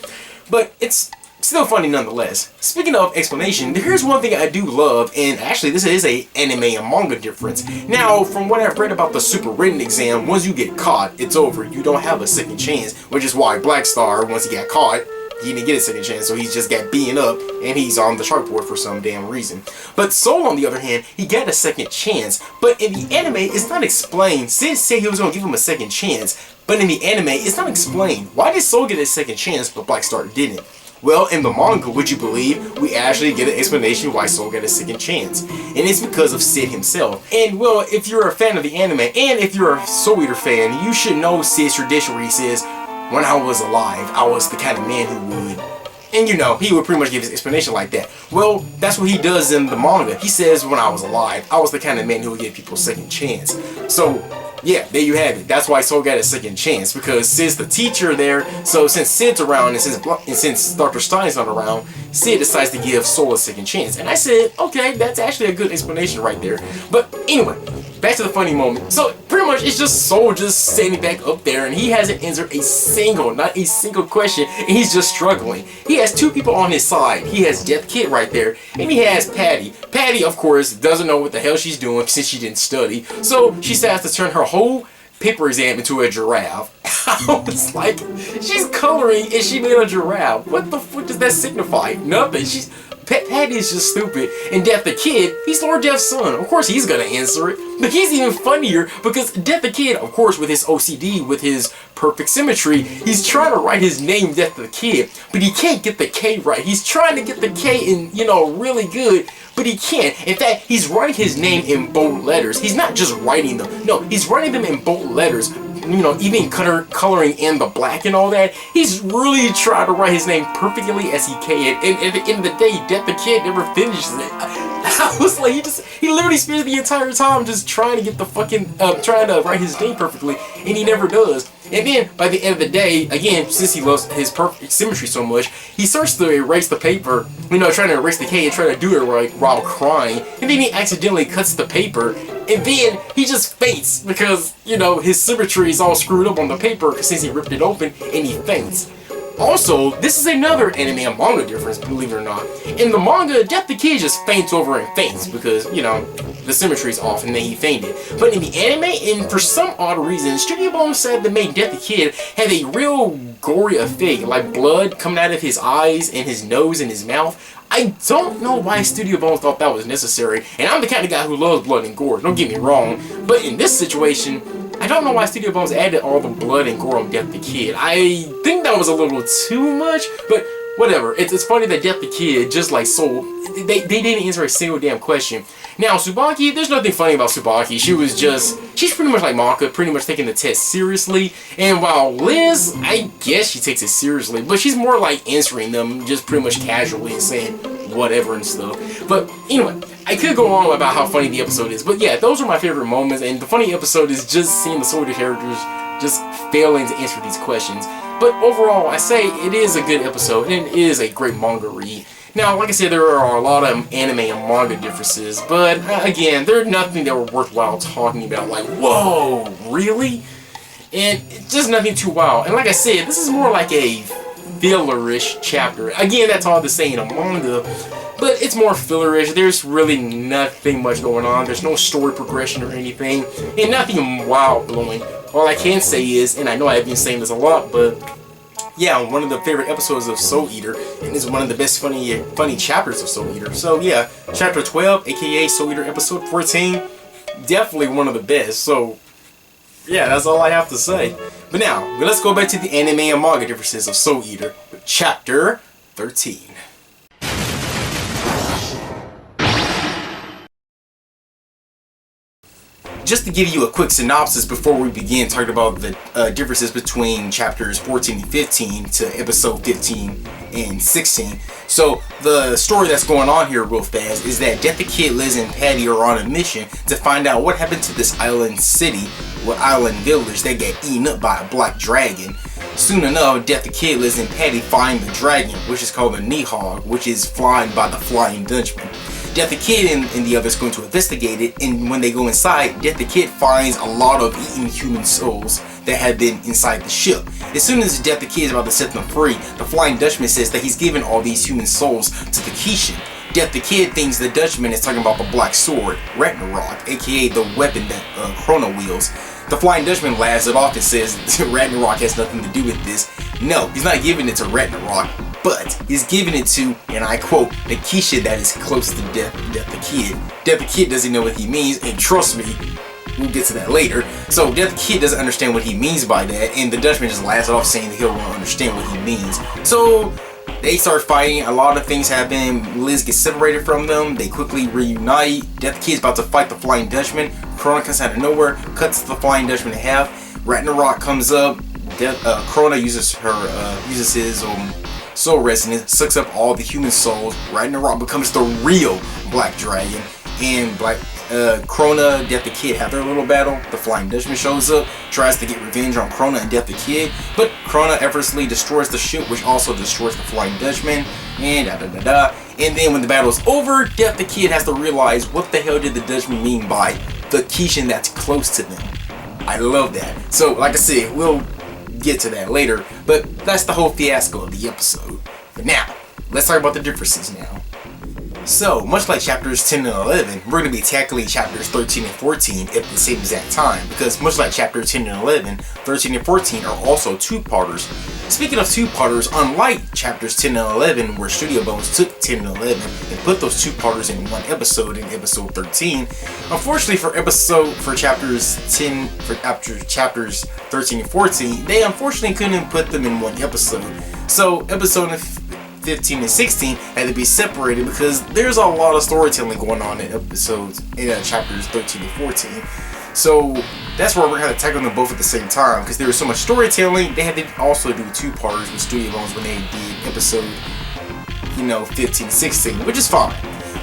But it's still funny nonetheless. Speaking of explanation, here's one thing I do love, and actually this is a anime and manga difference. Now, from what I've read about the super written exam, once you get caught, it's over. You don't have a second chance, which is why Black Star, once he got caught, he didn't get a second chance, so he just got beaten up, and he's on the chalkboard for some damn reason. But Soul, on the other hand, he got a second chance, but in the anime, it's not explained. Sid said he was going to give him a second chance, but in the anime, it's not explained. Why did Soul get a second chance, but Black Star didn't? Well, in the manga, would you believe, we actually get an explanation why Soul got a second chance. And it's because of Sid himself. And well, if you're a fan of the anime, and if you're a Soul Eater fan, you should know Sid's tradition where he says, when I was alive, I was the kind of man who would... And you know, he would pretty much give his explanation like that. Well, that's what he does in the manga. He says, when I was alive, I was the kind of man who would give people a second chance. So, yeah, there you have it. That's why Soul got a second chance, because Sid's the teacher there. So since Sid's around, and since Dr. Stein's not around, Sid decides to give Soul a second chance. And I said, okay, that's actually a good explanation right there. But anyway, back to the funny moment. So pretty much it's just Soul just standing back up there, and he hasn't answered not a single question, and he's just struggling. He has 2 people on his side. He has Death Kid right there, and he has Paddy. Paddy, of course, doesn't know what the hell she's doing since she didn't study. So she decides to turn her whole paper exam into a giraffe. I was like, she's coloring and she made a giraffe. What the fuck does that signify? Nothing. Paddy is just stupid. And Death the Kid, he's Lord Death's son. Of course he's gonna answer it. But he's even funnier because Death the Kid, of course with his OCD, with his perfect symmetry, he's trying to write his name Death the Kid, but he can't get the K right. He's trying to get the K in, you know, really good, but he can't. In fact, he's writing his name in bold letters. He's not just writing them. No, he's writing them in bold letters. You know, even coloring in the black and all that. He's really trying to write his name perfectly as he can. And at the end of the day, Death the Kid never finishes it. I was like, he literally spends the entire time just trying to get the fucking, trying to write his name perfectly, and he never does. And then, by the end of the day, again, since he loves his perfect symmetry so much, he starts to erase the paper, you know, trying to erase the K and trying to do it right while crying. And then he accidentally cuts the paper, and then he just faints because, you know, his symmetry is all screwed up on the paper since he ripped it open, and he faints. Also, this is another anime and manga difference, believe it or not. In the manga, Death the Kid just faints over and faints because, you know, the symmetry's off and then he fainted. But in the anime, and for some odd reason, Studio Bones said that made Death the Kid have a real gory effect, like blood coming out of his eyes and his nose and his mouth. I don't know why Studio Bones thought that was necessary, and I'm the kind of guy who loves blood and gore, don't get me wrong, but in this situation, I don't know why Studio Bones added all the blood and gore on Death the Kid. I think that was a little too much, but whatever. It's funny that Death the Kid, just like Soul, they didn't answer a single damn question. Now, Tsubaki, there's nothing funny about Tsubaki. She's pretty much like Manga, pretty much taking the test seriously. And while Liz, I guess she takes it seriously, but she's more like answering them just pretty much casually and saying whatever and stuff. But anyway, I could go on about how funny the episode is, but yeah, those are my favorite moments, and the funny episode is just seeing the Soul Eater characters just failing to answer these questions. But overall, I say it is a good episode, and it is a great manga read. Now, like I said, there are a lot of anime and manga differences, but again, they're nothing that were worthwhile talking about, like, whoa, really? And it's just nothing too wild. And like I said, this is more like a fillerish chapter. Again, that's hard to say in a manga, but it's more fillerish. There's really nothing much going on. There's no story progression or anything, and nothing wild-blowing. All I can say is, and I know I've been saying this a lot, but yeah, one of the favorite episodes of Soul Eater, and it's one of the best funny chapters of Soul Eater. So yeah, chapter 12, aka Soul Eater episode 14, definitely one of the best. So yeah, that's all I have to say. But now, let's go back to the anime and manga differences of Soul Eater with chapter 13. just to give you a quick synopsis before we begin talking about the differences between chapters 14 and 15 to episode 15 and 16. So the story that's going on here real fast is that Death the Kid, Liz, and Paddy are on a mission to find out what happened to this island city, or island village that got eaten up by a black dragon. Soon enough, Death the Kid, Liz, and Paddy find the dragon, which is called a Nihog, which is flying by the Flying Dutchman. Death the Kid and the others going to investigate it, and when they go inside, Death the Kid finds a lot of eaten human souls that had been inside the ship. As soon as Death the Kid is about to set them free, the Flying Dutchman says that he's given all these human souls to the Kishin. Death the Kid thinks the Dutchman is talking about the Black Sword, Ragnarok, aka the weapon that Krona wields. The Flying Dutchman laughs it off and says Ragnarok has nothing to do with this. No, he's not giving it to Ragnarok, but he's giving it to, and I quote, the Kishin that is close to Death the Kid. Death the Kid doesn't know what he means, and trust me, we'll get to that later. So Death the Kid doesn't understand what he means by that, and the Dutchman just laughs it off saying that he'll understand what he means. So they start fighting, a lot of things happen, Liz gets separated from them, they quickly reunite, Death the Kid's about to fight the Flying Dutchman, Krona comes out of nowhere, cuts the Flying Dutchman in half, Ragnarok comes up, Krona uses his soul resonance, sucks up all the human souls, Ragnarok becomes the real Black Dragon, and Krona, Death the Kid have their little battle. The Flying Dutchman shows up, tries to get revenge on Krona and Death the Kid, but Krona effortlessly destroys the ship, which also destroys the Flying Dutchman, and And then when the battle is over, Death the Kid has to realize what the hell did the Dutchman mean by the Kishin that's close to them. I love that. So, like I said, we'll get to that later, but that's the whole fiasco of the episode. But now, let's talk about the differences now. So, much like chapters 10 and 11, we're going to be tackling chapters 13 and 14 at the same exact time, because much like chapters 10 and 11, 13 and 14 are also two-parters. Speaking of two-parters, unlike chapters 10 and 11, where Studio Bones took 10 and 11 and put those two-parters in one episode in episode 13, unfortunately for chapters 13 and 14, they unfortunately couldn't put them in one episode. So, episode 15 and 16 had to be separated because there's a lot of storytelling going on in chapters 13 and 14. So that's why we're going to tackle them both at the same time, because there was so much storytelling. They had to also do two-parters with Studio Bones when they did episode 15 and 16, which is fine.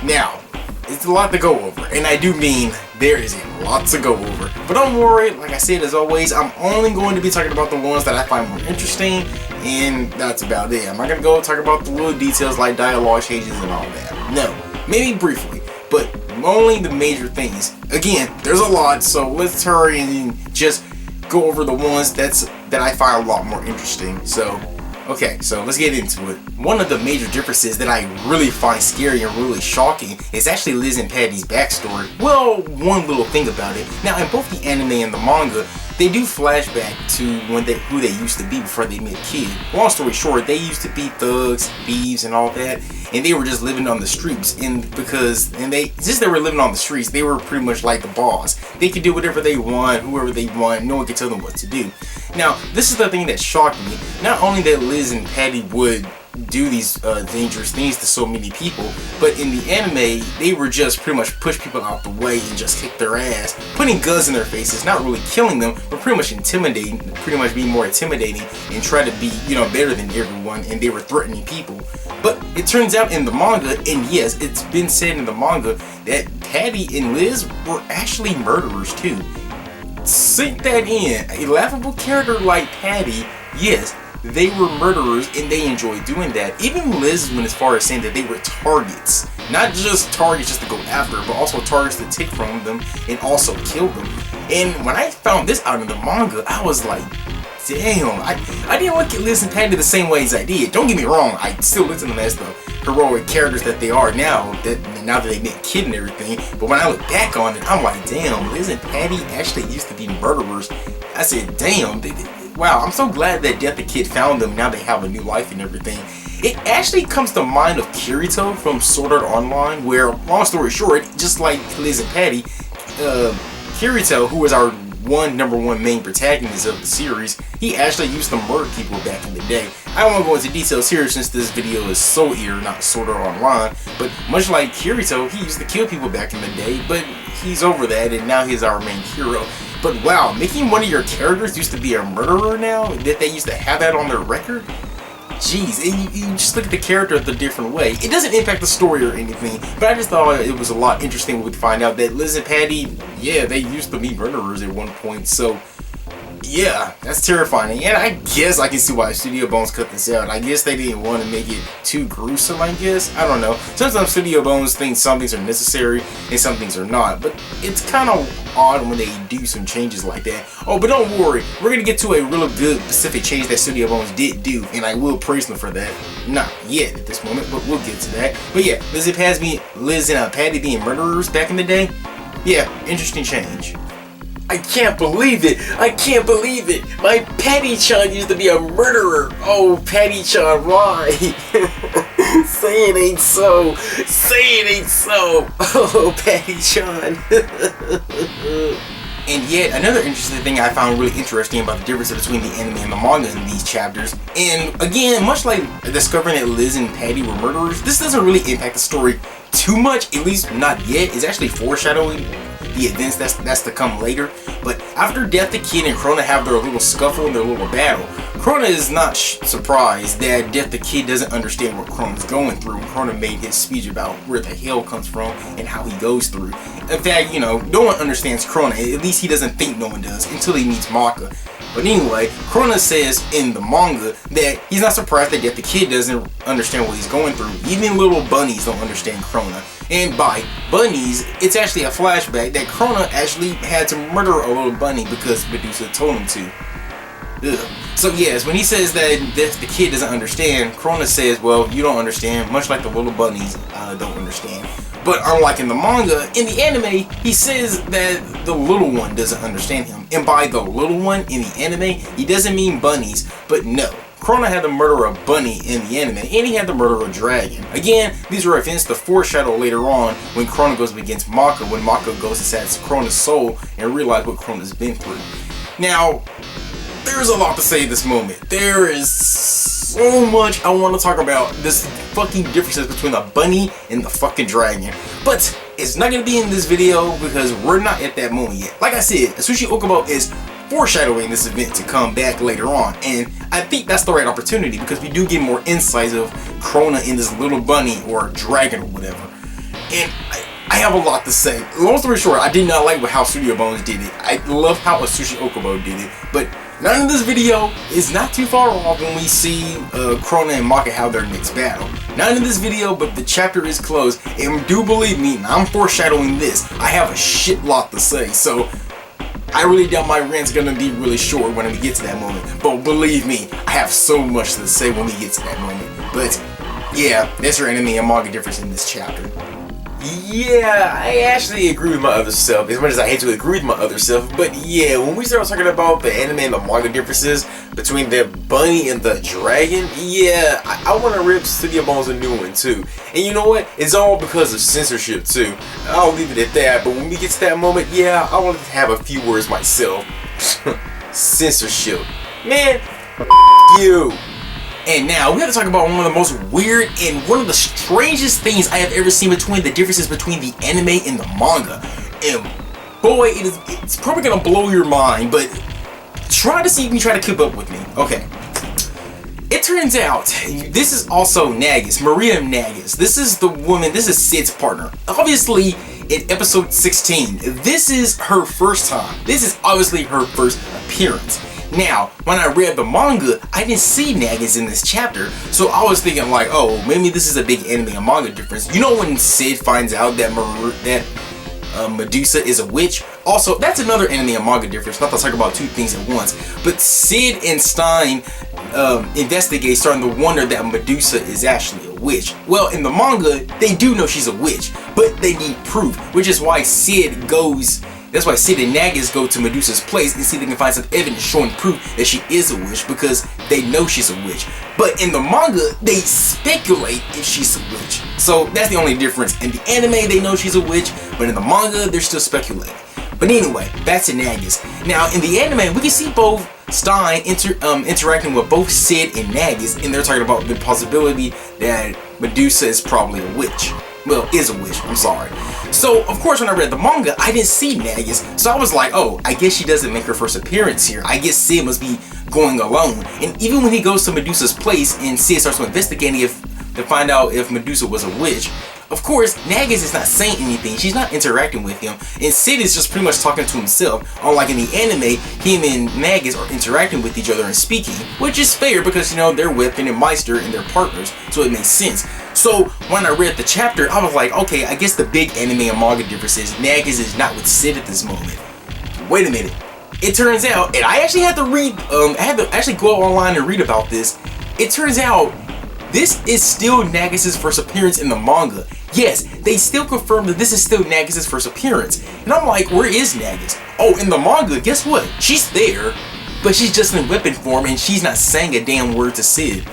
Now, it's a lot to go over, and I do mean there is a lot to go over. But don't worry, like I said, as always, I'm only going to be talking about the ones that I find more interesting, and that's about it. I'm not going to go talk about the little details like dialogue changes and all that. No, maybe briefly, but only the major things. Again, there's a lot, so let's hurry and just go over the ones that I find a lot more interesting. So, okay, so let's get into it. One of the major differences that I really find scary and really shocking is actually Liz and Paddy's backstory. Well, one little thing about it. Now, in both the anime and the manga, they do flashback to who they used to be before they met Kid. Long story short, they used to be thugs, thieves, and all that, and they were just living on the streets. Since they were living on the streets, they were pretty much like the boss. They could do whatever they want, whoever they want. No one could tell them what to do. Now, this is the thing that shocked me. Not only that Liz and Paddy would do these dangerous things to so many people, but in the anime, they were just pretty much push people out the way and just kick their ass, putting guns in their faces, not really killing them, but pretty much intimidating, pretty much being more intimidating and try to be, better than everyone, and they were threatening people. But it turns out in the manga, and yes, it's been said in the manga, that Paddy and Liz were actually murderers too. Sink that in. A laughable character like Paddy, yes, they were murderers and they enjoyed doing that. Even Liz went as far as saying that they were targets. Not just targets just to go after, but also targets to take from them and also kill them. And when I found this out in the manga, I was like, damn, I didn't look at Liz and Paddy the same way as I did. Don't get me wrong, I still looked at them as the heroic characters that they are now that they met Kid and everything. But when I look back on it, I'm like, damn, Liz and Paddy actually used to be murderers. I said, damn, wow, I'm so glad that Death the Kid found them. Now they have a new life and everything. It actually comes to mind of Kirito from Sword Art Online, where, long story short, just like Liz and Paddy, Kirito, who is our number one main protagonist of the series, he actually used to murder people back in the day. I don't want to go into details here since this video is Soul Eater, not Sword Art Online, but much like Kirito, he used to kill people back in the day, but he's over that and now he's our main hero. But wow, making one of your characters used to be a murderer now, that they used to have that on their record? Jeez, and you just look at the character the different way. It doesn't impact the story or anything, but I just thought it was a lot interesting when we find out that Liz and Paddy, yeah, they used to be murderers at one point, so yeah, that's terrifying. And I guess I can see why Studio Bones cut this out. I guess they didn't want to make it too gruesome, I guess. I don't know. Sometimes Studio Bones think some things are necessary and some things are not. But it's kind of odd when they do some changes like that. Oh, but don't worry. We're going to get to a really good specific change that Studio Bones did do. And I will praise them for that. Not yet at this moment, but we'll get to that. But yeah, Liz and Paddy being murderers back in the day. Yeah, interesting change. I can't believe it! I can't believe it! My Paddy-chan used to be a murderer! Oh, Paddy-chan, why? Say it ain't so! Say it ain't so! Oh, Paddy-chan! And yet, another interesting thing I found really interesting about the differences between the anime and the manga in these chapters, and again, much like discovering that Liz and Paddy were murderers, this doesn't really impact the story too much, at least not yet. It's actually foreshadowing the events that's to come later. But after Death the Kid and Krona have their little scuffle and their little battle, Krona is not surprised that Death the Kid doesn't understand what Krona's going through. Krona made his speech about where the hell comes from and how he goes through. In fact, no one understands Krona. At least he doesn't think no one does until he meets Maka. But anyway, Krona says in the manga that he's not surprised that Death the Kid doesn't understand what he's going through. Even little bunnies don't understand Krona. And by bunnies, it's actually a flashback that Krona actually had to murder a little bunny because Medusa told him to. Ugh. So yes, when he says that Death the Kid doesn't understand, Krona says, well, you don't understand, much like the little bunnies don't understand. But unlike in the manga, in the anime, he says that the little one doesn't understand him. And by the little one in the anime, he doesn't mean bunnies, but no. Krona had to murder a bunny in the anime, and he had to murder a dragon. Again, these are events to foreshadow later on when Krona goes up against Maka, when Maka goes inside Krona's soul and realizes what Krona's been through. Now, there's a lot to say at this moment. There is so much I want to talk about this fucking differences between the bunny and the fucking dragon. But it's not going to be in this video because we're not at that moment yet. Like I said, Atsushi Okubo is foreshadowing this event to come back later on, and I think that's the right opportunity because we do get more insights of Krona in this little bunny or dragon or whatever. And I have a lot to say. Long story short, I did not like how Studio Bones did it. I love how Atsushi Okubo did it, but none of this video is not too far off when we see Krona and Maka have their next battle. Not in this video, but the chapter is closed, and do believe me, I'm foreshadowing this. I have a shit lot to say, so I really doubt my rant's gonna be really short when we get to that moment. But believe me, I have so much to say when we get to that moment. But yeah, that's your anime and manga difference in this chapter. Yeah, I actually agree with my other self, as much as I hate to agree with my other self, but yeah, when we start talking about the anime and the manga differences between the bunny and the dragon, yeah, I want to rip Studio Bones a new one too. And you know what? It's all because of censorship too. I'll leave it at that, but when we get to that moment, yeah, I want to have a few words myself. Censorship. Man, you. And now we have to talk about one of the most weird and one of the strangest things I have ever seen between the differences between the anime and the manga. And boy, it's probably gonna blow your mind, but try to see if you can try to keep up with me. Okay. It turns out this is also Nagus, Maria Nagus. This is the woman, this is Sid's partner. Obviously, in episode 16, this is her first time. This is obviously her first appearance. Now, when I read the manga, I didn't see Nagus in this chapter, so I was thinking like, oh, maybe this is a big anime and manga difference. You know when Sid finds out that Medusa is a witch? Also, that's another anime and manga difference, not to talk about two things at once, but Sid and Stein investigate, starting to wonder that Medusa is actually a witch. Well, in the manga, they do know she's a witch, but they need proof, which is why that's why Sid and Nagus go to Medusa's place and see if they can find some evidence showing proof that she is a witch, because they know she's a witch. But in the manga, they speculate if she's a witch. So that's the only difference. In the anime, they know she's a witch, but in the manga, they're still speculating. But anyway, back to Nagus. Now, in the anime, we can see both Stein interacting with both Sid and Nagus, and they're talking about the possibility that Medusa is probably a witch. Well, is a witch, I'm sorry. So, of course, when I read the manga, I didn't see Nagus, so I was like, oh, I guess she doesn't make her first appearance here. I guess Sid must be going alone. And even when he goes to Medusa's place and Sid starts to investigate to find out if Medusa was a witch, of course, Nagus is not saying anything. She's not interacting with him. And Sid is just pretty much talking to himself. Unlike in the anime, him and Nagus are interacting with each other and speaking. Which is fair because, you know, they're Weapon and Meister and they're partners. So it makes sense. So when I read the chapter, I was like, okay, I guess the big anime and manga difference is Nagus is not with Sid at this moment. Wait a minute. It turns out, and I actually had to read, I had to actually go online and read about this. It turns out, this is still Nagus's first appearance in the manga. Yes, they still confirmed that this is still Nagus's first appearance. And I'm like, where is Nagus? Oh, in the manga, guess what? She's there, but she's just in weapon form and she's not saying a damn word to Sid.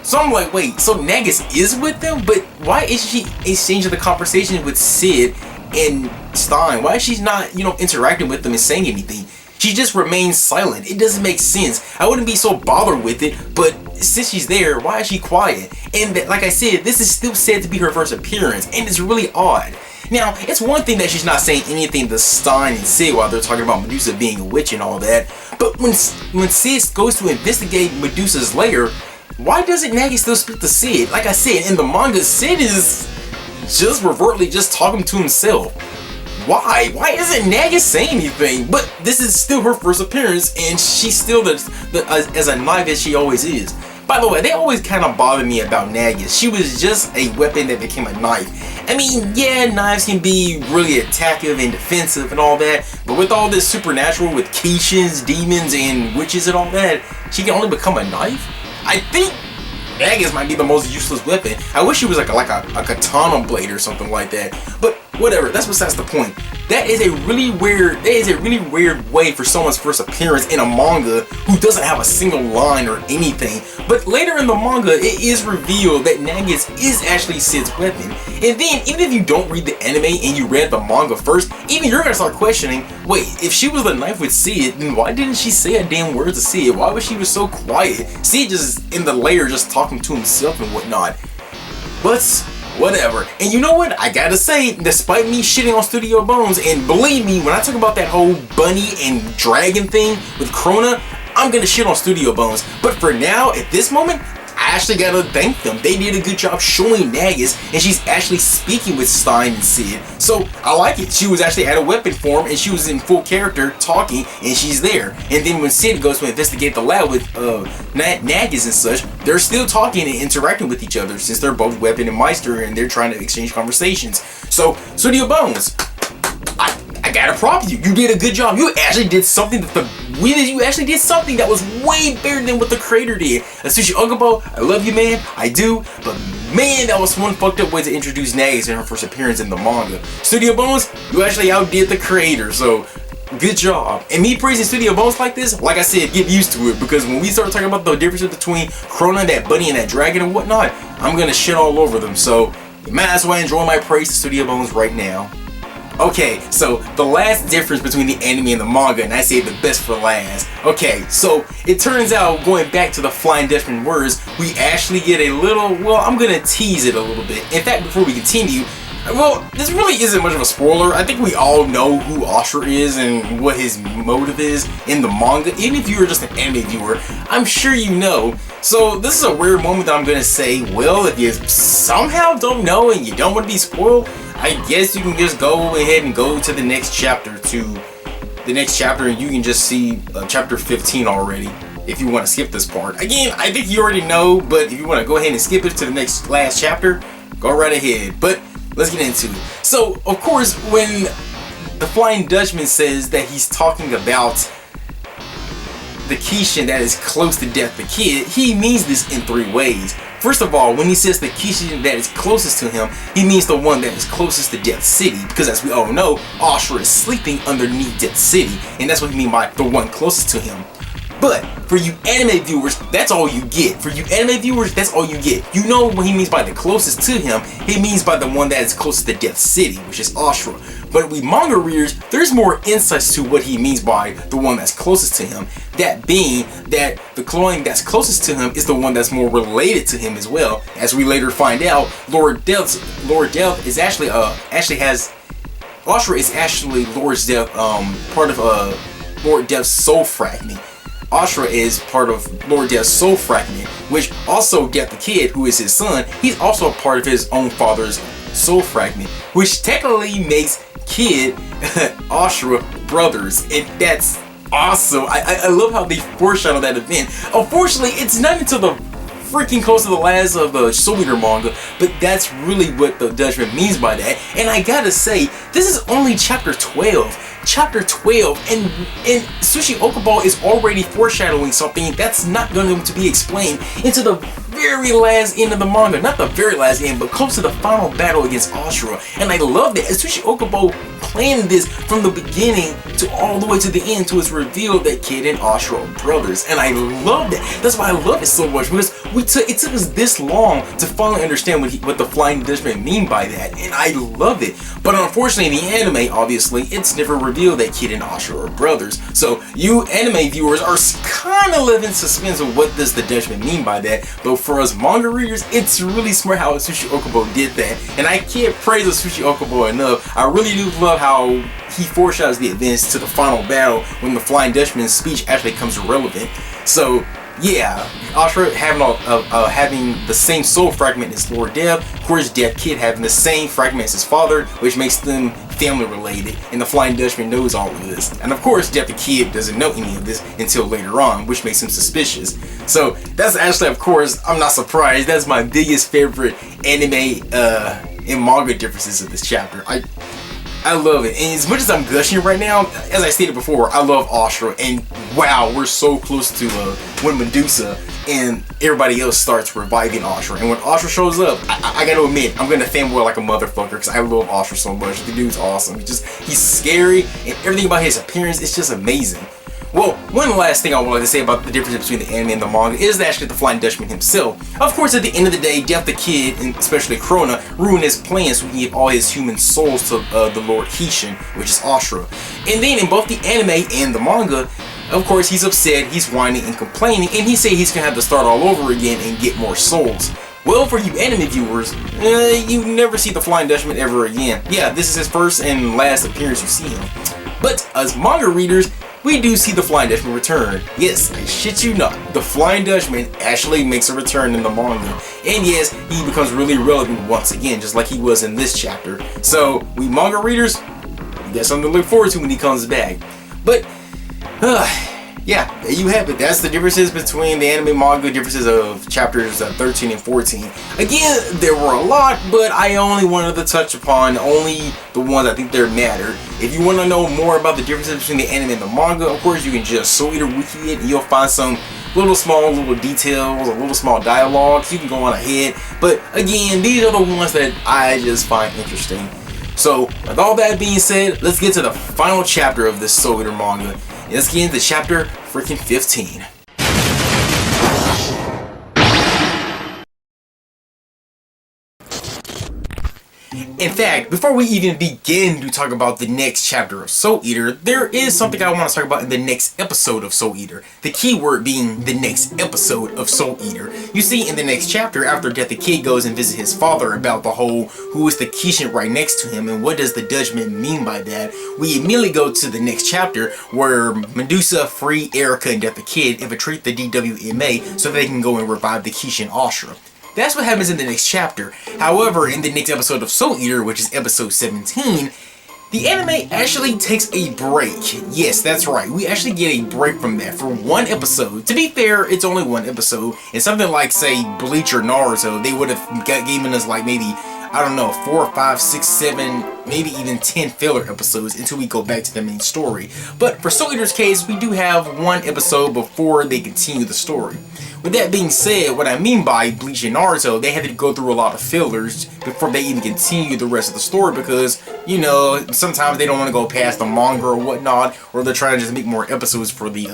So I'm like, wait, so Nagus is with them? But why is she exchanging the conversation with Sid and Stein? Why is she not, you know, interacting with them and saying anything? She just remains silent. It doesn't make sense. I wouldn't be so bothered with it, but since she's there, why is she quiet? And like I said, this is still said to be her first appearance, and it's really odd. Now, it's one thing that she's not saying anything to Stein and Sid while they're talking about Medusa being a witch and all that, but when Sid goes to investigate Medusa's lair, why doesn't Nagus still speak to Sid? Like I said, in the manga, Sid is just overtly just talking to himself. Why? Why isn't Nagus saying anything? But this is still her first appearance, and she's still as a knife as she always is. By the way, they always kind of bother me about Nagus. She was just a weapon that became a knife. I mean, yeah, knives can be really attackive and defensive and all that, but with all this supernatural with Keishins, demons, and witches and all that, she can only become a knife? I think Nagus might be the most useless weapon. I wish she was like a katana blade or something like that. But whatever, that's besides the point. That is a really weird way for someone's first appearance in a manga who doesn't have a single line or anything. But later in the manga, it is revealed that Nagus is actually Sid's weapon. And then, even if you don't read the anime and you read the manga first, even you're gonna start questioning, wait, if she was the knife with Sid, then why didn't she say a damn word to Sid? Why was she so quiet? Sid just in the lair just talking to himself and whatnot. But whatever. And you know what? I gotta say, despite me shitting on Studio Bones, and believe me, when I talk about that whole bunny and dragon thing with Krona, I'm gonna shit on Studio Bones. But for now, at this moment, I actually gotta thank them. They did a good job showing Nagus, and she's actually speaking with Stein and Sid. So I like it. She was actually at a weapon form, and she was in full character talking, and she's there. And then when Sid goes to investigate the lab with Nagus and such, they're still talking and interacting with each other since they're both Weapon and Meister, and they're trying to exchange conversations. So Studio Bones, I gotta prop you. You did a good job. You actually did something that was way better than what the creator did. Atsushi Okubo, I love you, man. I do. But man, that was one fucked up way to introduce Nagus in her first appearance in the manga. Studio Bones, you actually outdid the creator. So good job. And me praising Studio Bones like this, like I said, get used to it, because when we start talking about the differences between Krona, that bunny, and that dragon and whatnot, I'm gonna shit all over them. So you might as well enjoy my praise to Studio Bones right now. Okay, so the last difference between the anime and the manga, and I say the best for last. Okay, so it turns out, going back to the Flying Dutchman words, we actually get a little, well, I'm gonna tease it a little bit. In fact, before we continue, well, this really isn't much of a spoiler. I think we all know who Ashura is and what his motive is in the manga. Even if you were just an anime viewer, I'm sure you know. So this is a weird moment that I'm gonna say, well, if you somehow don't know and you don't want to be spoiled, I guess you can just go ahead and go to the next chapter, and you can just see chapter 15 already if you want to skip this part. Again, I think you already know, but if you want to go ahead and skip it to the last chapter, go right ahead. But let's get into it. So, of course, when the Flying Dutchman says that he's talking about the Keishin that is close to Death the Kid, he means this in three ways. First of all, when he says the Keishin that is closest to him, he means the one that is closest to Death City, because as we all know, Ashura is sleeping underneath Death City, and that's what he means by the one closest to him. But for you anime viewers, that's all you get. For you anime viewers, that's all you get. You know what he means by the closest to him. He means by the one that is closest to Death City, which is Ashura. But we manga readers, there's more insights to what he means by the one that's closest to him. That being that the clone that's closest to him is the one that's more related to him as well. As we later find out, Lord Death is Ashura is actually Lord Death, part of Lord Death's soul fragment. Ashura is part of Lord Death's soul fragment, which also Death the Kid, who is his son, he's also a part of his own father's soul fragment, which technically makes Kid Ashura brothers, and that's awesome. I love how they foreshadow that event. Unfortunately, it's not until the freaking close to the last of the Soul Eater manga, but that's really what the Dutchman means by that. And I gotta say, this is only chapter 12. Chapter 12, and Sushi Okubo is already foreshadowing something that's not going to be explained into the very last end of the manga. Not the very last end, but close to the final battle against Ashura. And I love that. Sushi Okubo planned this from the beginning to all the way to the end to it's revealed that Kid and Ashura are brothers. And I love that. That's why I love it so much, because it took us this long to finally understand what the Flying Dutchman mean by that. And I love it. But unfortunately, in the anime, obviously, it's never revealed that Kid and Ashura are brothers. So you anime viewers are kind of living in suspense of what does the Dutchman mean by that. But for us manga readers, it's really smart how Sushi Okubo did that. And I can't praise Sushi Okubo enough. I really do love how he foreshadows the events to the final battle when the Flying Dutchman's speech actually comes relevant. So yeah, Ashura having the same soul fragment as Lord Death, of course Death Kid having the same fragment as his father, which makes them family related, and the Flying Dutchman knows all of this. And of course Death the Kid doesn't know any of this until later on, which makes him suspicious. So that's actually, of course, I'm not surprised, that's my biggest favorite anime and manga differences of this chapter. I love it, and as much as I'm gushing right now, as I stated before, I love Ashura, and wow, we're so close to when Medusa and everybody else starts reviving Ashura. And when Ashura shows up, I gotta admit, I'm gonna fanboy like a motherfucker, because I love Ashura so much. The dude's awesome. He's scary, and everything about his appearance is just amazing. Well, one last thing I wanted to say about the difference between the anime and the manga is actually the Flying Dutchman himself. Of course, at the end of the day, Death the Kid, and especially Krona, ruined his plans so he gave all his human souls to the Lord Hishin, which is Ashura. And then in both the anime and the manga, of course, he's upset, he's whining and complaining, and he said he's gonna have to start all over again and get more souls. Well, for you anime viewers, you never see the Flying Dutchman ever again. Yeah, this is his first and last appearance you see him. But as manga readers, we do see the Flying Dutchman return. Yes, I shit you not, the Flying Dutchman actually makes a return in the manga. And yes, he becomes really relevant once again, just like he was in this chapter. So, we manga readers, you got something to look forward to when he comes back. But, yeah, there you have it. That's the differences between the anime manga differences of chapters 13 and 14. Again, there were a lot, but I only wanted to touch upon only the ones I think that matter. If you want to know more about the differences between the anime and the manga, of course you can just Soul Eater Wiki it, and you'll find some little details, or little small dialogues. You can go on ahead. But again, these are the ones that I just find interesting. So, with all that being said, let's get to the final chapter of this Soul Eater manga. Let's get into chapter freaking 15. In fact, before we even begin to talk about the next chapter of Soul Eater, there is something I want to talk about in the next episode of Soul Eater. The key word being the next episode of Soul Eater. You see, in the next chapter, after Death the Kid goes and visits his father about the whole who is the Kishin right next to him and what does the Dutchman mean by that, we immediately go to the next chapter where Medusa free Erica and Death the Kid infiltrate the DWMA so they can go and revive the Kishin Ashura. That's what happens in the next chapter. However, in the next episode of Soul Eater, which is episode 17, the anime actually takes a break. Yes, that's right. We actually get a break from that for one episode. To be fair, it's only one episode. And something like, say, Bleach or Naruto, they would have given us like maybe, I don't know, 4, 5, 6, 7, maybe even 10 filler episodes until we go back to the main story. But for Soul Eater's case, we do have one episode before they continue the story. With that being said, what I mean by Bleach and Naruto, they had to go through a lot of fillers before they even continue the rest of the story because, you know, sometimes they don't want to go past the manga or whatnot, or they're trying to just make more episodes for the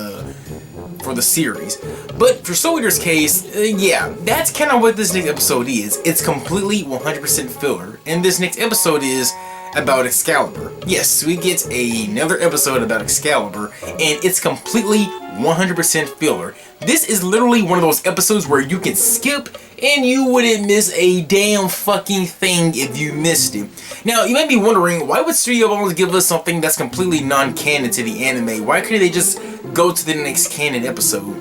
for the series. But for Soul Eater's case, yeah, that's kind of what this next episode is. It's completely 100% filler, and this next episode is about Excalibur. Yes, we get another episode about Excalibur, and it's completely 100% filler. This is literally one of those episodes where you can skip and you wouldn't miss a damn fucking thing if you missed it. Now, you might be wondering, why would Studio Bones give us something that's completely non-canon to the anime? Why couldn't they just go to the next canon episode?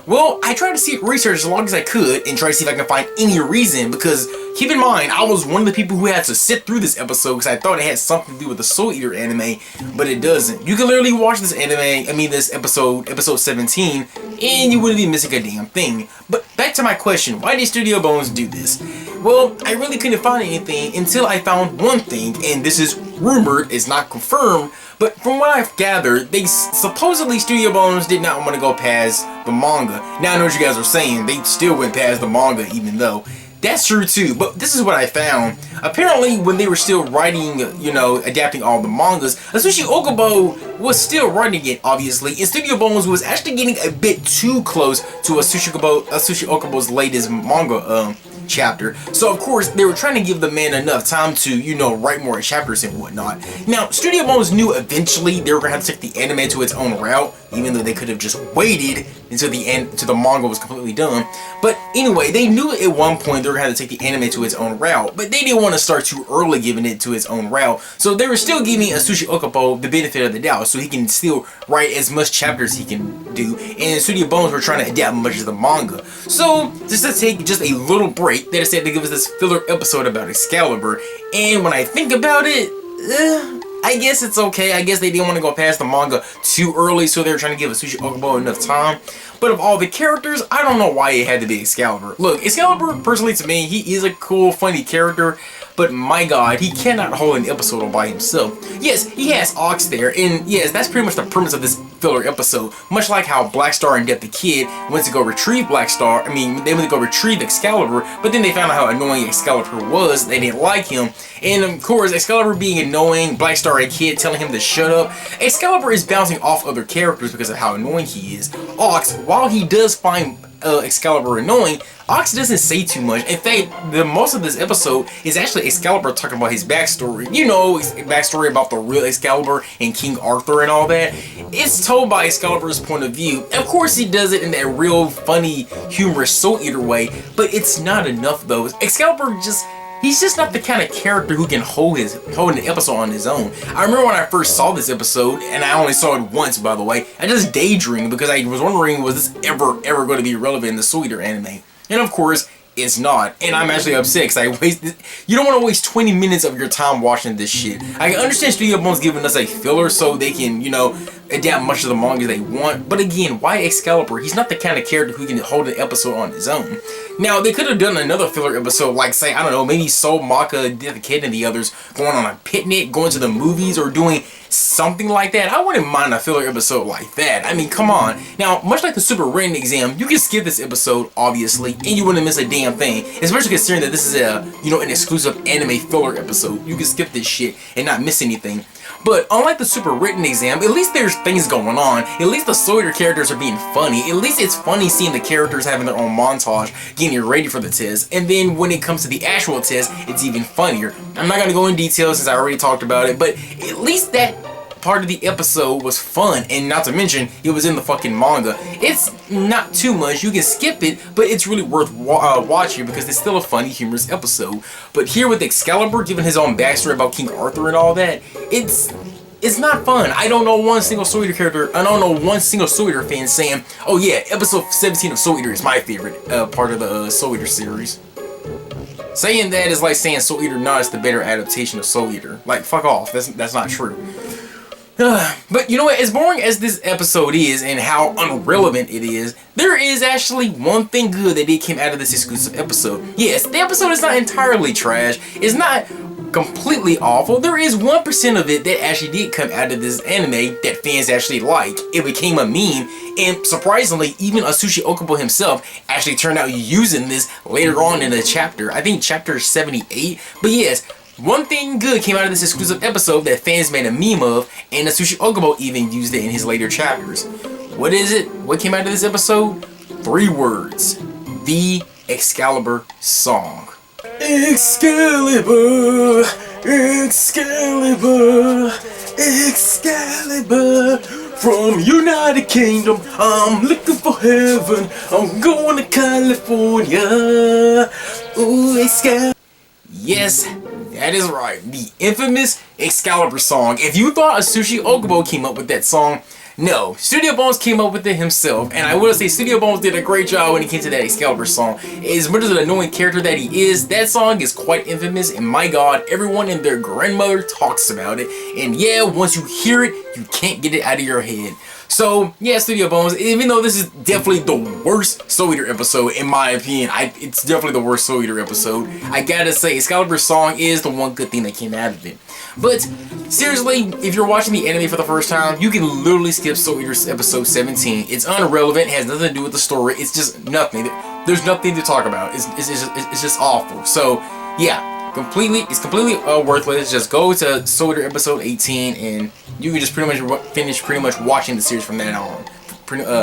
Well, I tried to research as long as I could and try to see if I can find any reason, because keep in mind, I was one of the people who had to sit through this episode because I thought it had something to do with the Soul Eater anime, but it doesn't. You can literally watch this this episode 17, and you wouldn't be missing a damn thing. But back to my question, why did Studio Bones do this? Well, I really couldn't find anything until I found one thing, and this is rumored, it's not confirmed, but from what I've gathered, supposedly Studio Bones did not want to go past the manga. Now I know what you guys are saying, they still went past the manga even though. That's true too, but this is what I found. Apparently, when they were still writing, adapting all the mangas, Atsushi Okubo was still writing it, obviously, and Studio Bones was actually getting a bit too close to Atsushi Okubo's latest manga chapter. So of course they were trying to give the man enough time to write more chapters and whatnot. Now Studio Bones knew eventually they were gonna have to take the anime to its own route, even though they could have just waited until the end until the manga was completely done. But anyway, they knew at one point they were gonna have to take the anime to its own route, but they didn't want to start too early giving it to its own route, so they were still giving Atsushi Okubo the benefit of the doubt so he can still write as much chapters he can do, and Studio Bones were trying to adapt much of the manga. So just to take just a little break, they decided to give us this filler episode about Excalibur, and when I think about it, I guess it's okay. I guess they didn't want to go past the manga too early, so they were trying to give Atsushi Okubo enough time. But of all the characters, I don't know why it had to be Excalibur. Look, Excalibur, personally to me, he is a cool, funny character, but my god, he cannot hold an episode all by himself. Yes, he has Ox there, and yes, that's pretty much the premise of this filler episode. Much like how Black Star and Death the Kid went to go retrieve they went to go retrieve Excalibur, but then they found out how annoying Excalibur was, they didn't like him, and of course, Excalibur being annoying, Black Star and Kid telling him to shut up, Excalibur is bouncing off other characters because of how annoying he is. Ox, while he does find Excalibur annoying, Ox doesn't say too much. In fact, most of this episode is actually Excalibur talking about his backstory. Backstory about the real Excalibur and King Arthur and all that. It's told by Excalibur's point of view. Of course, he does it in that real funny, humorous Soul Eater way, but it's not enough though. Excalibur he's just not the kind of character who can hold an episode on his own. I remember when I first saw this episode, and I only saw it once, by the way, I just daydreamed because I was wondering, was this ever going to be relevant in the Soul Eater anime? And of course, it's not. And I'm actually upset because you don't want to waste 20 minutes of your time watching this shit. I understand Studio Bones giving us a filler so they can, adapt much of the manga they want, but again, why Excalibur? He's not the kind of character who can hold an episode on his own. Now, they could have done another filler episode, like, say, I don't know, maybe Soul, Maka, Death the Kid, and the others going on a picnic, going to the movies, or doing something like that. I wouldn't mind a filler episode like that. I mean, come on. Now, much like the Super Written Exam, you can skip this episode, obviously, and you wouldn't miss a damn thing, especially considering that this is an exclusive anime filler episode. You can skip this shit and not miss anything. But unlike the Super Written Exam, at least there's things going on. At least the Soul Eater characters are being funny. At least it's funny seeing the characters having their own montage, getting ready for the test. And then when it comes to the actual test, it's even funnier. I'm not going to go in detail since I already talked about it, but at least that part of the episode was fun, and not to mention it was in the fucking manga. It's not too much, you can skip it, but it's really worth watching because it's still a funny, humorous episode. But here with Excalibur giving his own backstory about King Arthur and all that, it's not fun. I don't know one single Soul Eater character, I don't know one single Soul Eater fan saying, oh yeah, episode 17 of Soul Eater is my favorite part of the Soul Eater series. Saying that is like saying Soul Eater not is the better adaptation of Soul Eater. Like, fuck off, that's not true. But you know what, as boring as this episode is and how unrelevant it is, there is actually one thing good that did came out of this exclusive episode. Yes, the episode is not entirely trash, it's not completely awful. There is 1% of it that actually did come out of this anime that fans actually like. It became a meme, and surprisingly, even Atsushi Okubo himself actually turned out using this later on in the chapter. I think chapter 78, but yes, one thing good came out of this exclusive episode that fans made a meme of, and Atsushi Okubo even used it in his later chapters. What is it? What came out of this episode? 3 words. The Excalibur Song. Excalibur, Excalibur, Excalibur. From United Kingdom, I'm looking for heaven. I'm going to California. Ooh, Excalibur. Yes, that is right. The infamous Excalibur Song. If you thought Atsushi Okubo came up with that song, no. Studio Bones came up with it himself. And I will say Studio Bones did a great job when it came to that Excalibur song. As much as an annoying character that he is, that song is quite infamous. And my god, everyone and their grandmother talks about it. And yeah, once you hear it, you can't get it out of your head. So, yeah, Studio Bones, even though this is definitely the worst Soul Eater episode, in my opinion, it's definitely the worst Soul Eater episode, I gotta say, Excalibur Song is the one good thing that came out of it. But, seriously, if you're watching the anime for the first time, you can literally skip Soul Eater episode 17. It's irrelevant, it has nothing to do with the story, it's just nothing. There's nothing to talk about, it's just awful. So, yeah. It's completely worthless. Just go to Soul Eater episode 18 and you can just pretty much finish watching the series from that on,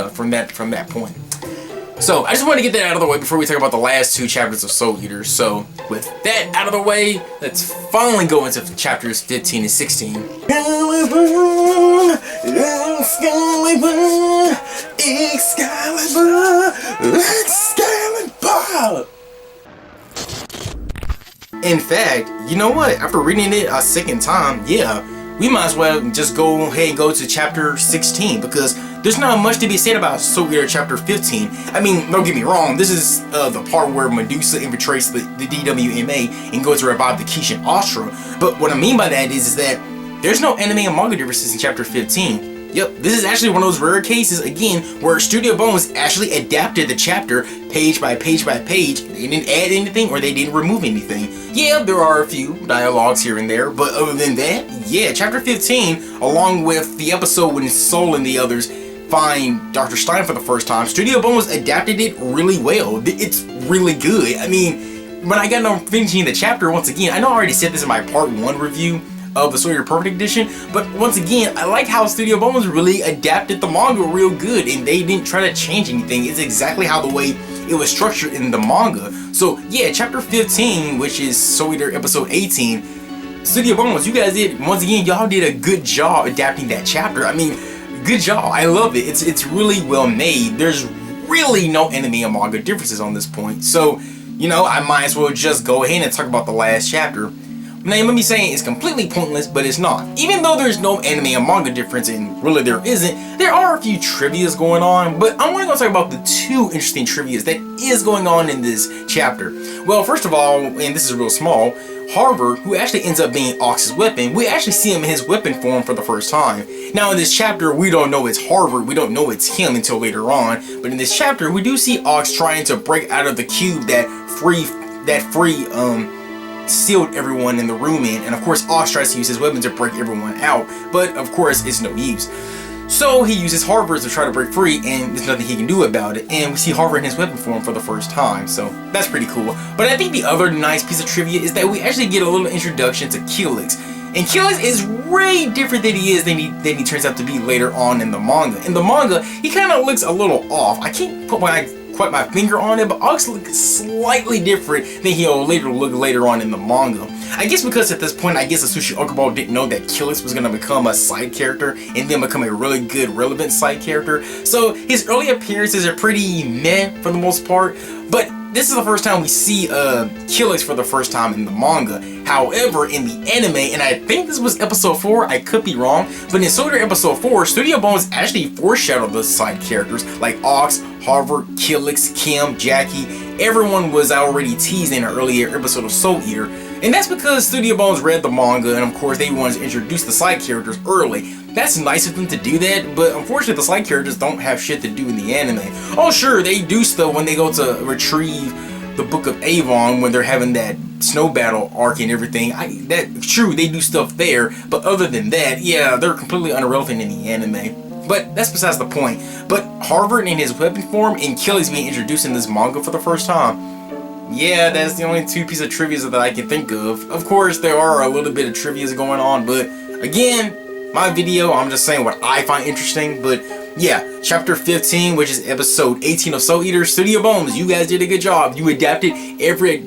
from that point. So I just wanted to get that out of the way before we talk about the last 2 chapters of Soul Eater. So with that out of the way, let's finally go into chapters 15 and 16. Excalibur, Excalibur, Excalibur, Excalibur. In fact, you know what? After reading it a second time, yeah, we might as well just go ahead and go to chapter 16 because there's not much to be said about Soul Eater chapter 15. I mean, don't get me wrong, this is the part where Medusa infiltrates the DWMA and goes to revive the Kishin Astra. But what I mean by that is that there's no anime and manga differences in chapter 15. Yep, this is actually one of those rare cases, again, where Studio Bones actually adapted the chapter page by page by page. They didn't add anything or they didn't remove anything. Yeah, there are a few dialogues here and there, but other than that, yeah, chapter 15, along with the episode when Soul and the others find Dr. Stein for the first time, Studio Bones adapted it really well. It's really good. I mean, when I got done finishing the chapter, once again, I know I already said this in my part 1 review of the Soul Eater Perfect Edition, but once again, I like how Studio Bones really adapted the manga real good, and they didn't try to change anything. It's exactly how the way it was structured in the manga. So yeah, chapter 15, which is Soul Eater episode 18, Studio Bones, you guys did, once again, y'all did a good job adapting that chapter. I mean, good job. I love it. It's really well made. There's really no anime and manga differences on this point. So, you know, I might as well just go ahead and talk about the last chapter. Now, you may be saying it's completely pointless, but it's not. Even though there's no anime and manga difference, and really there isn't, there are a few trivias going on, but I'm only going to talk about the 2 interesting trivias that is going on in this chapter. Well, first of all, and this is real small, Harvard, who actually ends up being Ox's weapon, we actually see him in his weapon form for the first time. Now, in this chapter, we don't know it's Harvard, we don't know it's him until later on, but in this chapter, we do see Ox trying to break out of the cube that sealed everyone in the room in, and of course Ox tries to use his weapon to break everyone out, but of course it's no use. So he uses Harvard to try to break free, and there's nothing he can do about it, and we see Harvard in his weapon form for the first time, so that's pretty cool. But I think the other nice piece of trivia is that we actually get a little introduction to Kilix. And Kilix is way different than he is than he turns out to be later on in the manga. In the manga, he kind of looks a little off. I can't put quite my finger on it, but Ox looks slightly different than he'll look later on in the manga. I guess because at this point, I guess Atsushi Okubo didn't know that Kilix was going to become a side character and then become a really good, relevant side character. So his early appearances are pretty meh for the most part, but this is the first time we see Kilix for the first time in the manga. However, in the anime, and I think this was episode 4, I could be wrong, but in Soul Eater episode 4, Studio Bones actually foreshadowed the side characters like Ox, Harvard, Kilix, Kim, Jackie. Everyone was already teased in an earlier episode of Soul Eater, and that's because Studio Bones read the manga, and of course they wanted to introduce the side characters early. That's nice of them to do that, but unfortunately the side characters don't have shit to do in the anime. Oh sure, they do stuff when they go to retrieve the Book of Avon when they're having that snow battle arc and everything. That's true, they do stuff there, but other than that, yeah, they're completely irrelevant in the anime. But that's besides the point. But Harvard in his weapon form and Kilix being introduced in this manga for the first time, yeah, that's the only 2 pieces of trivia that I can think of. Of course, there are a little bit of trivia going on, but again, my video, I'm just saying what I find interesting, but yeah, chapter 15, which is episode 18 of Soul Eater. Studio Bones, you guys did a good job. You adapted every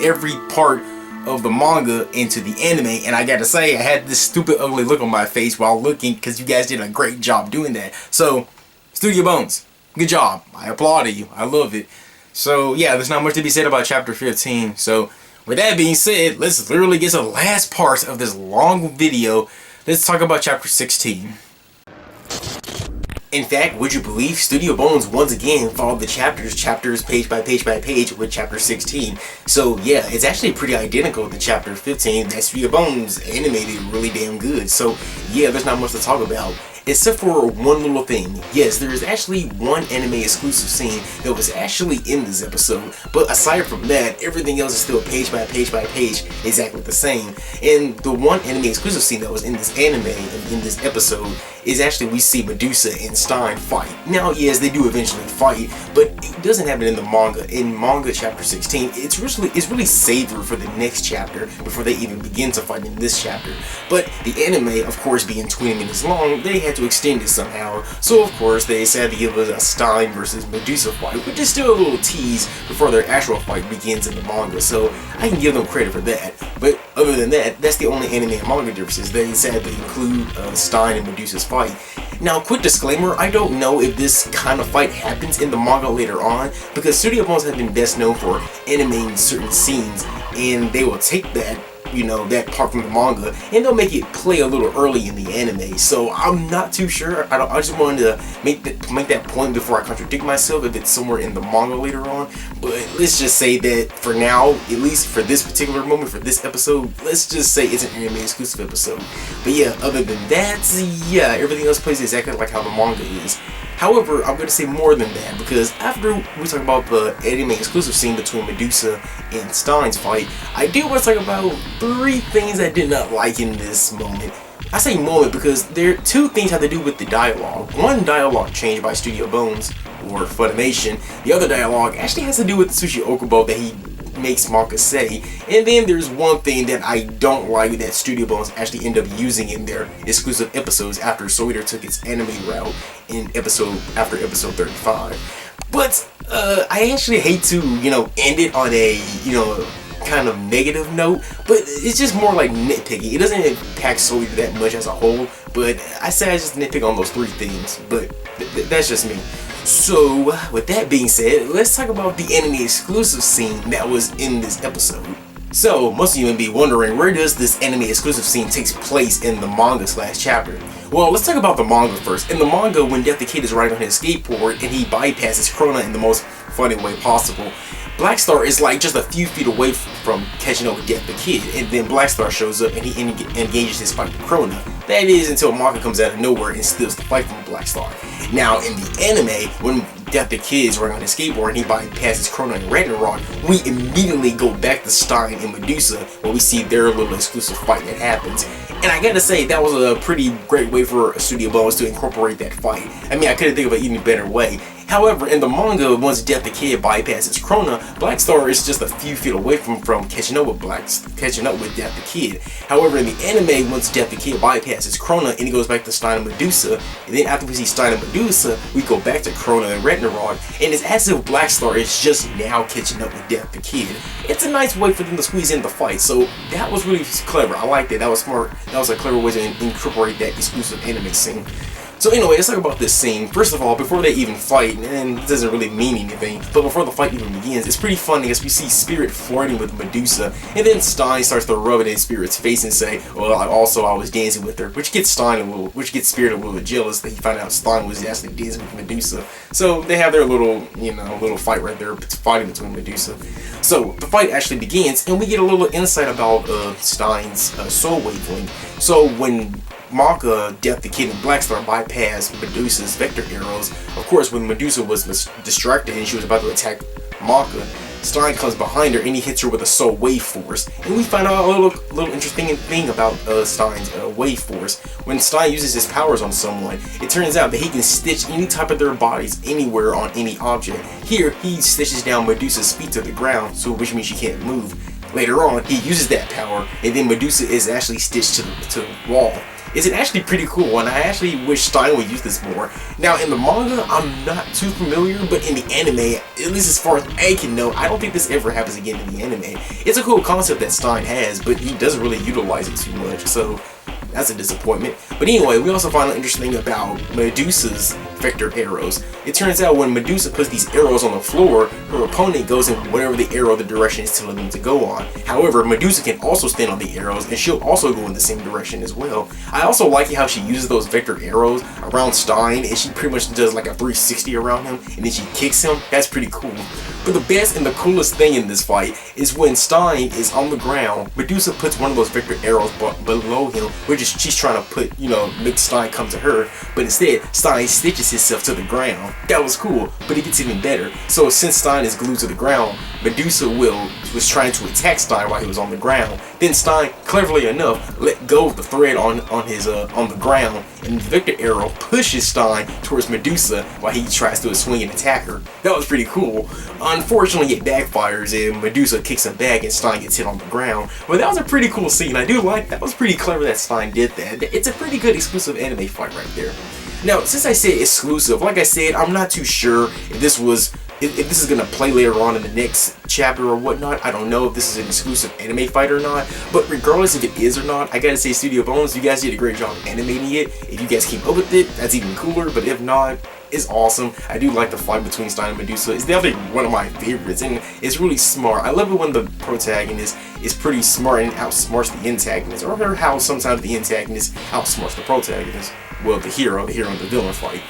every part of the manga into the anime, and I gotta say, I had this stupid ugly look on my face while looking, because you guys did a great job doing that. So, Studio Bones, good job. I applaud you. I love it. So yeah, there's not much to be said about chapter 15. So with that being said, let's literally get to the last part of this long video. Let's talk about chapter 16. In fact, would you believe, Studio Bones once again followed the chapters page by page by page with chapter 16. So yeah, it's actually pretty identical to chapter 15 that Studio Bones animated really damn good. So yeah, there's not much to talk about. Except for one little thing. Yes, there is actually one anime exclusive scene that was actually in this episode, but aside from that, everything else is still page by page by page exactly the same. And the one anime exclusive scene that was in this anime and in this episode is actually we see Medusa and Stein fight. Now, yes, they do eventually fight, but it doesn't happen in the manga. In manga chapter 16, it's really savored for the next chapter before they even begin to fight in this chapter. But the anime, of course, being 20 minutes long, they had to extend it somehow. So of course they decided to give us a Stein versus Medusa fight, which is still a little tease before their actual fight begins in the manga. So I can give them credit for that. But other than that, that's the only anime and manga differences. They decided to include Stein and Medusa's fight. Now, quick disclaimer, I don't know if this kind of fight happens in the manga later on, because Studio Bones has been best known for animating certain scenes, and they will take that, you know, that part from the manga, and they'll make it play a little early in the anime. So I'm not too sure. I just wanted to make that point before I contradict myself if it's somewhere in the manga later on. But let's just say that for now, at least for this particular moment, for this episode, let's just say it's an anime exclusive episode. But yeah, other than that, yeah, everything else plays exactly like how the manga is. However, I'm going to say more than that, because after we talk about the anime exclusive scene between Medusa and Stein's fight, I do want to talk about 3 things I did not like in this moment. I say moment because there are 2 things have to do with the dialogue. One dialogue changed by Studio Bones, or Funimation. The other dialogue actually has to do with Sushi Okubo that he makes Manga say. And then there's one thing that I don't like that Studio Bones actually end up using in their exclusive episodes after Soul Eater took its anime route after episode 35. But I actually hate to, end it on a, kind of negative note, but it's just more like nitpicky. It doesn't impact Soul Eater that much as a whole, but I say I just nitpick on those 3 things, but that's just me. So, with that being said, let's talk about the anime exclusive scene that was in this episode. So, most of you may be wondering, where does this anime exclusive scene take place in the manga/chapter? Well, let's talk about the manga first. In the manga, when Death the Kid is riding on his skateboard and he bypasses Krona in the most funny way possible, Blackstar is like just a few feet away from catching up with Death the Kid, and then Blackstar shows up and he engages his fight with Krona. That is until Manga comes out of nowhere and steals the fight from Blackstar. Now, in the anime, when Death the Kid is riding on his skateboard and he bypasses Krona and Ragnarok, we immediately go back to Stein and Medusa where we see their little exclusive fight that happens. And I gotta say, that was a pretty great way for Studio Bones to incorporate that fight. I mean, I couldn't think of an even better way. However, in the manga, once Death the Kid bypasses Krona, Blackstar is just a few feet away from catching up with Death the Kid. However, in the anime, once Death the Kid bypasses Krona and he goes back to Stein and Medusa, and then after we see Stein and Medusa, we go back to Krona and Ragnarok, and it's as if Blackstar is just now catching up with Death the Kid. It's a nice way for them to squeeze in the fight, so that was really clever. I liked it. That was smart. That was a clever way to incorporate that exclusive anime scene. So anyway, let's talk about this scene. First of all, before they even fight, and it doesn't really mean anything, but before the fight even begins, it's pretty funny as we see Spirit flirting with Medusa, and then Stein starts to rub it in Spirit's face and say, well, I was dancing with her, which gets Spirit a little jealous that he found out Stein was actually dancing with Medusa. So they have their little fight right there, fighting between Medusa. So the fight actually begins, and we get a little insight about Stein's soul wavelength. So when Manga, Death the Kid, and Blackstar bypassed Medusa's vector arrows, of course, when Medusa was distracted and she was about to attack Manga, Stein comes behind her and he hits her with a soul wave force. And we find out a little interesting thing about Stein's wave force. When Stein uses his powers on someone, it turns out that he can stitch any type of their bodies anywhere on any object. Here, he stitches down Medusa's feet to the ground, which means she can't move. Later on, he uses that power, and then Medusa is actually stitched to the wall. It's an actually pretty cool one. I actually wish Stein would use this more. Now, in the manga, I'm not too familiar, but in the anime, at least as far as I can know, I don't think this ever happens again in the anime. It's a cool concept that Stein has, but he doesn't really utilize it too much, so that's a disappointment. But anyway, we also find out interesting about Medusa's vector arrows. It turns out when Medusa puts these arrows on the floor, her opponent goes in whatever the direction is telling them to go on. However, Medusa can also stand on the arrows, and she'll also go in the same direction as well. I also like how she uses those vector arrows around Stein, and she pretty much does like a 360 around him, and then she kicks him. That's pretty cool. But the best and the coolest thing in this fight is when Stein is on the ground, Medusa puts one of those vector arrows below him, which is she's trying to put, make Stein come to her, but instead Stein stitches himself to the ground. That was cool, but it gets even better. So since Stein is glued to the ground, Medusa was trying to attack Stein while he was on the ground. Then Stein, cleverly enough, let go of the thread on the ground, and the vector arrow pushes Stein towards Medusa while he tries to swing and attack her. That was pretty cool. Unfortunately, it backfires and Medusa kicks him back and Stein gets hit on the ground. But that was a pretty cool scene. I do like that. Was pretty clever that Stein did that. It's a pretty good exclusive anime fight right there. Now, since I said exclusive, like I said, I'm not too sure if this is going to play later on in the next chapter or whatnot. I don't know if this is an exclusive anime fight or not, but regardless if it is or not, I gotta say, Studio Bones, you guys did a great job animating it. If you guys came up with it, that's even cooler, but if not, it's awesome. I do like the fight between Stein and Medusa. It's definitely one of my favorites, and it's really smart. I love it when the protagonist is pretty smart and outsmarts the antagonist, or how sometimes the antagonist outsmarts the protagonist. Well, the hero and the villain fight.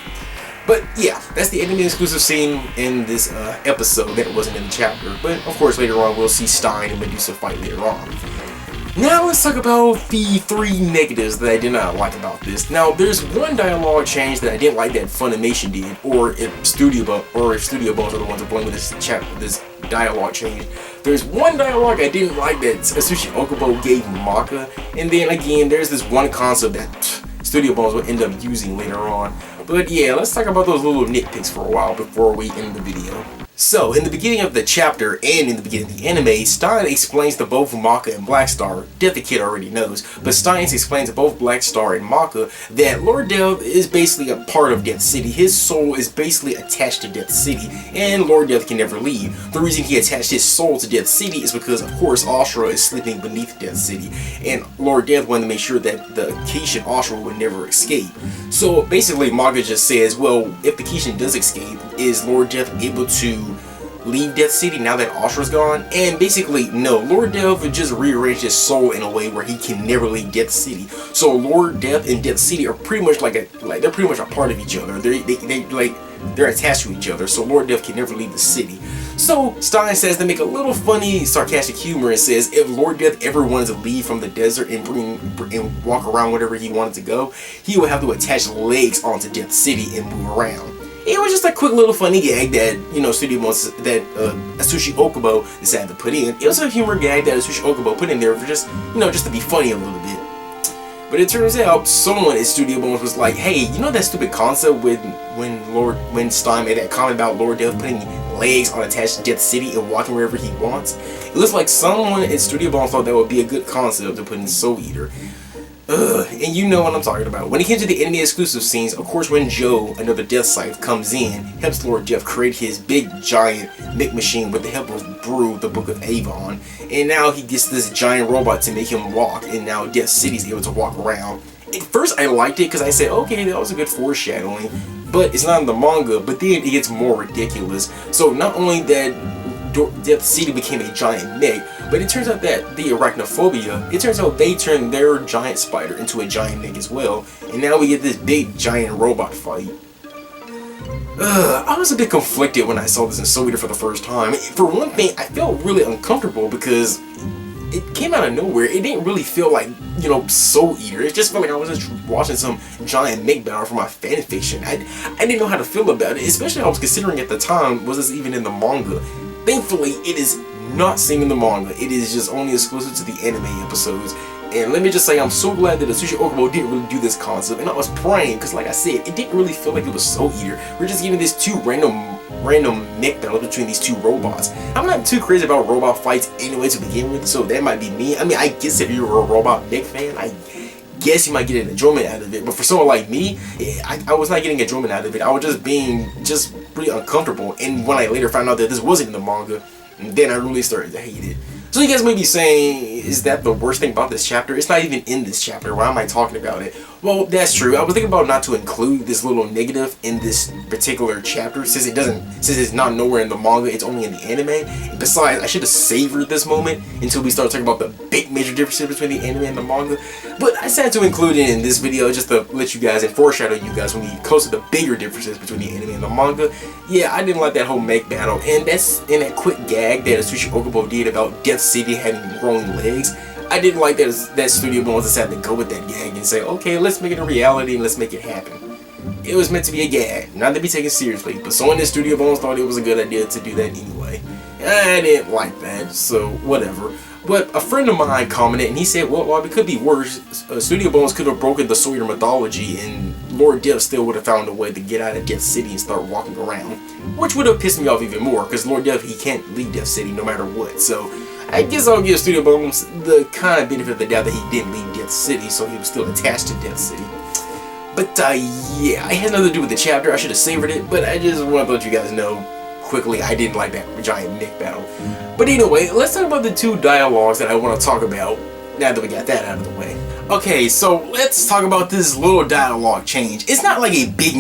But yeah, that's the anime exclusive scene in this episode that wasn't in the chapter. But of course, later on, we'll see Stein and Medusa fight later on. Now let's talk about the 3 negatives that I did not like about this. Now, there's one dialogue change that I didn't like that Funimation did, or if Studio Bones are the ones to blame with this dialogue change. There's one dialogue I didn't like that Atsushi Okubo gave Manga, and then again, there's this one concept that Studio Bones will end up using later on. But yeah, let's talk about those little nitpicks for a while before we end the video. So, in the beginning of the chapter and in the beginning of the anime, Stein explains to both Maka and Blackstar, that the kid already knows, but Stein explains to both Blackstar and Maka that Lord Death is basically a part of Death City. His soul is basically attached to Death City, and Lord Death can never leave. The reason he attached his soul to Death City is because, of course, Ashura is sleeping beneath Death City, and Lord Death wanted to make sure that the Kishin Ashura would never escape. So, basically, Maka just says, well, if the Kishin does escape, is Lord Death able to leave Death City now that Ashura's gone? And basically, no. Lord Death would just rearrange his soul in a way where he can never leave Death City. So Lord Death and Death City are pretty much they're pretty much a part of each other. They're attached to each other. So Lord Death can never leave the city. So Stein says, to make a little funny, sarcastic humor, and says if Lord Death ever wanted to leave from the desert and walk around wherever he wanted to go, he would have to attach legs onto Death City and move around. It was just a quick little funny gag that, Studio Bones, that Atsushi Okubo decided to put in. It was a humor gag that Atsushi Okubo put in there for just, just to be funny a little bit. But it turns out someone at Studio Bones was like, hey, that stupid concept when Stein made that comment about Lord Death putting legs on attached to Death City and walking wherever he wants? It looks like someone at Studio Bones thought that would be a good concept to put in Soul Eater. And you know what I'm talking about. When it came to the anime exclusive scenes, of course when Joe, another Death Scythe, comes in, helps Lord Death create his big giant mech machine with the help of Brew, the Book of Avon, and now he gets this giant robot to make him walk, and now Death City's able to walk around. At first I liked it because I said, okay, that was a good foreshadowing, but it's not in the manga, but then it gets more ridiculous. So not only that Death City became a giant mech, but it turns out that the Arachnophobia, it turns out they turned their giant spider into a giant mech as well, and now we get this big giant robot fight. I was a bit conflicted when I saw this in Soul Eater for the first time. For one thing, I felt really uncomfortable because it came out of nowhere. It didn't really feel like, Soul Eater. It just felt like I was just watching some giant mech battle from my fanfiction. I didn't know how to feel about it, especially I was considering at the time, was this even in the manga? Thankfully, it is not seen in the manga. It is just only exclusive to the anime episodes. And let me just say, I'm so glad that Atsushi Okubo didn't really do this concept. And I was praying, because like I said, it didn't really feel like it was Soul Eater. We're just getting these two random random mech battle between these two robots. I'm not too crazy about robot fights anyway to begin with, so that might be me. I mean, I guess if you're a robot mech fan, I guess you might get an enjoyment out of it, but for someone like me, I was not getting enjoyment out of it. I was just being pretty uncomfortable, and when I later found out that this wasn't in the manga, then I really started to hate it. So you guys may be saying, is that the worst thing about this chapter? It's not even in this chapter. Why am I talking about it? Well, that's true. I was thinking about not to include this little negative in this particular chapter since it's not nowhere in the manga, it's only in the anime. And besides, I should have savored this moment until we start talking about the big major differences between the anime and the manga. But I decided to include it in this video just to let you guys and foreshadow you guys when we get close to the bigger differences between the anime and the manga. Yeah, I didn't like that whole mech battle, and that's in that quick gag that Atsushi Okubo did about Death City having growing legs. I didn't like that Studio Bones decided to go with that gag and say, okay, let's make it a reality and let's make it happen. It was meant to be a gag, not to be taken seriously, but someone in Studio Bones thought it was a good idea to do that anyway. I didn't like that, so whatever. But a friend of mine commented and he said, well, it could be worse. Studio Bones could have broken the Sawyer mythology and Lord Death still would have found a way to get out of Death City and start walking around. Which would have pissed me off even more, because Lord Death, he can't leave Death City no matter what. So I guess I'll give Studio Bones the kind of benefit of the doubt that he didn't leave Death City, so he was still attached to Death City. But yeah, it had nothing to do with the chapter. I should have savored it, but I just want to let you guys know quickly I didn't like that giant mech battle. But anyway, let's talk about the two dialogues that I want to talk about now that we got that out of the way. Okay, so let's talk about this little dialogue change. It's not like a big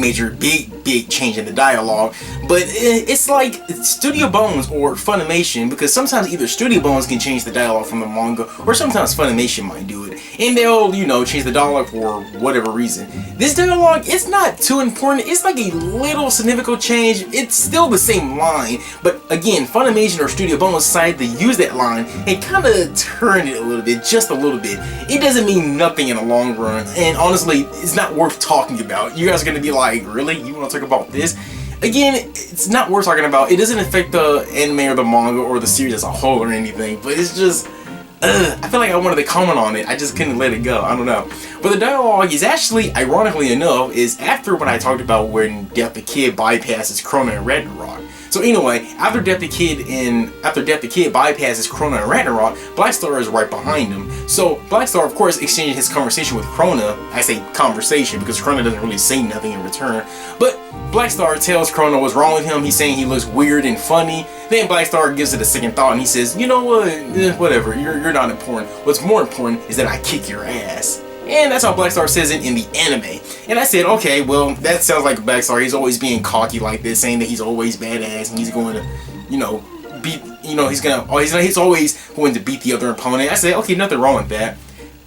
change in the dialogue, but it's like Studio Bones or Funimation, because sometimes either Studio Bones can change the dialogue from the manga, or sometimes Funimation might do it, and they'll, change the dialogue for whatever reason. This dialogue, it's not too important. It's like a little significant change. It's still the same line, but again, Funimation or Studio Bones decided to use that line and kind of turn it a little bit, just a little bit. It doesn't mean nothing in the long run, and honestly, it's not worth talking about. You guys are gonna be like, really? You want to talk about this? Again, it's not worth talking about. It doesn't affect the anime or the manga or the series as a whole or anything, but it's just, I feel like I wanted to comment on it. I just couldn't let it go. I don't know. But the dialogue is actually, ironically enough, is after when I talked about when Death the Kid bypasses Krona and Ragnarok. So anyway, after Death the Kid bypasses Krona and Ragnarok, Black Star is right behind him. So Black Star, of course, exchanged his conversation with Krona. I say conversation because Krona doesn't really say nothing in return. But Black Star tells Krona what's wrong with him. He's saying he looks weird and funny. Then Black Star gives it a second thought and he says, you know what, whatever, you're not important. What's more important is that I kick your ass. And that's how Black Star says it in the anime. And I said, okay, well, that sounds like Black Star. He's always being cocky like this, saying that he's always badass and he's going to, beat, he's always going to beat the other opponent. I said, okay, nothing wrong with that.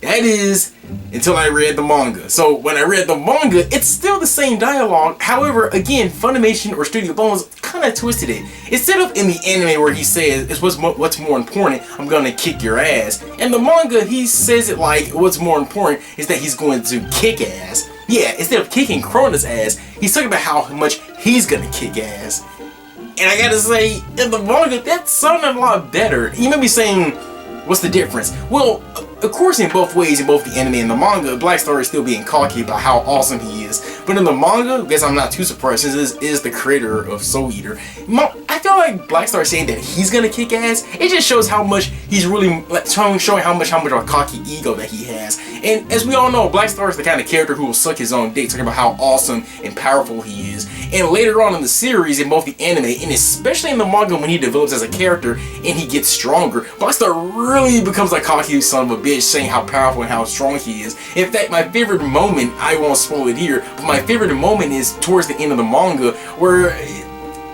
That is, until I read the manga. So when I read the manga, it's still the same dialogue. However, again, Funimation or Studio Bones kind of twisted it. Instead of in the anime where he says, it's what's more important, I'm gonna kick your ass. In the manga, he says it like, what's more important is that he's going to kick ass. Yeah, instead of kicking Krona's ass, he's talking about how much he's gonna kick ass. And I gotta say, in the manga, that sounded a lot better. You may be saying, what's the difference? Well, of course, in both ways, in both the anime and the manga, Black Star is still being cocky about how awesome he is. But in the manga, I guess I'm not too surprised since this is the creator of Soul Eater. I feel like Black Star saying that he's gonna kick ass, it just shows how much he's really showing how much of a cocky ego that he has. And as we all know, Black Star is the kind of character who will suck his own dick, talking about how awesome and powerful he is. And later on in the series, in both the anime and especially in the manga, when he develops as a character and he gets stronger, Black Star really becomes a cocky son of a bitch, saying how powerful and how strong he is. In fact, my favorite moment, I won't spoil it here, but my favorite moment is towards the end of the manga, where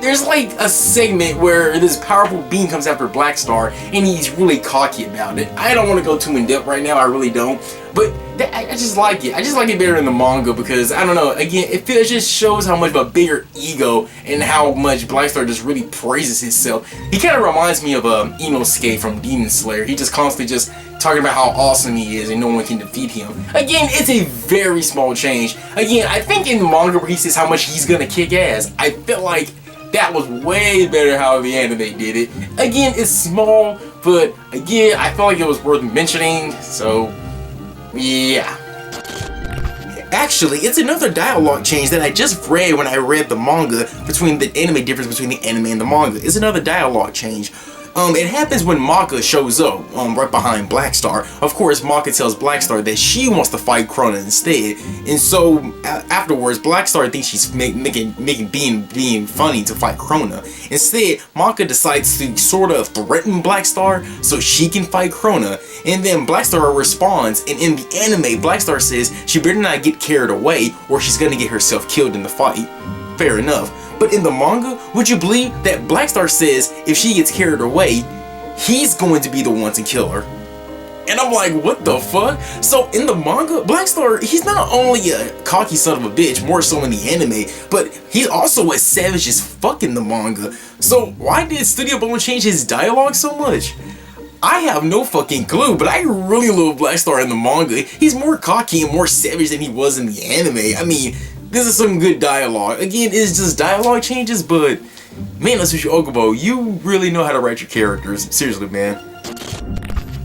there's like a segment where this powerful being comes after Black Star and he's really cocky about it. I don't want to go too in depth right now, I really don't, but I just like it. I just like it better in the manga because, I don't know, again, it just shows how much of a bigger ego and how much Black Star just really praises himself. He kind of reminds me of Inosuke from Demon Slayer. He just constantly just talking about how awesome he is and no one can defeat him. Again, it's a very small change. Again, I think in the manga where he says how much he's gonna kick ass, I felt like that was way better how the anime did it. Again, it's small, but again, I felt like it was worth mentioning, so yeah. Actually, it's another dialogue change that I just read when I read the manga between the anime difference between the anime and the manga. It's another dialogue change. It happens when Maka shows up, right behind Blackstar. Of course, Maka tells Blackstar that she wants to fight Krona instead, and so afterwards, Blackstar thinks she's being funny to fight Krona. Instead, Maka decides to sort of threaten Blackstar so she can fight Krona, and then Blackstar responds. And in the anime, Blackstar says she better not get carried away, or she's gonna get herself killed in the fight. Fair enough. But in the manga, would you believe that Blackstar says if she gets carried away, he's going to be the one to kill her? And I'm like, what the fuck? So in the manga, Blackstar, he's not only a cocky son of a bitch, more so in the anime, but he's also as savage as fuck in the manga. So why did Studio Bone change his dialogue so much? I have no fucking clue, but I really love Blackstar in the manga. He's more cocky and more savage than he was in the anime. I mean, this is some good dialogue. Again, it's just dialogue changes, but man, Atsushi Okubo, you really know how to write your characters. Seriously, man.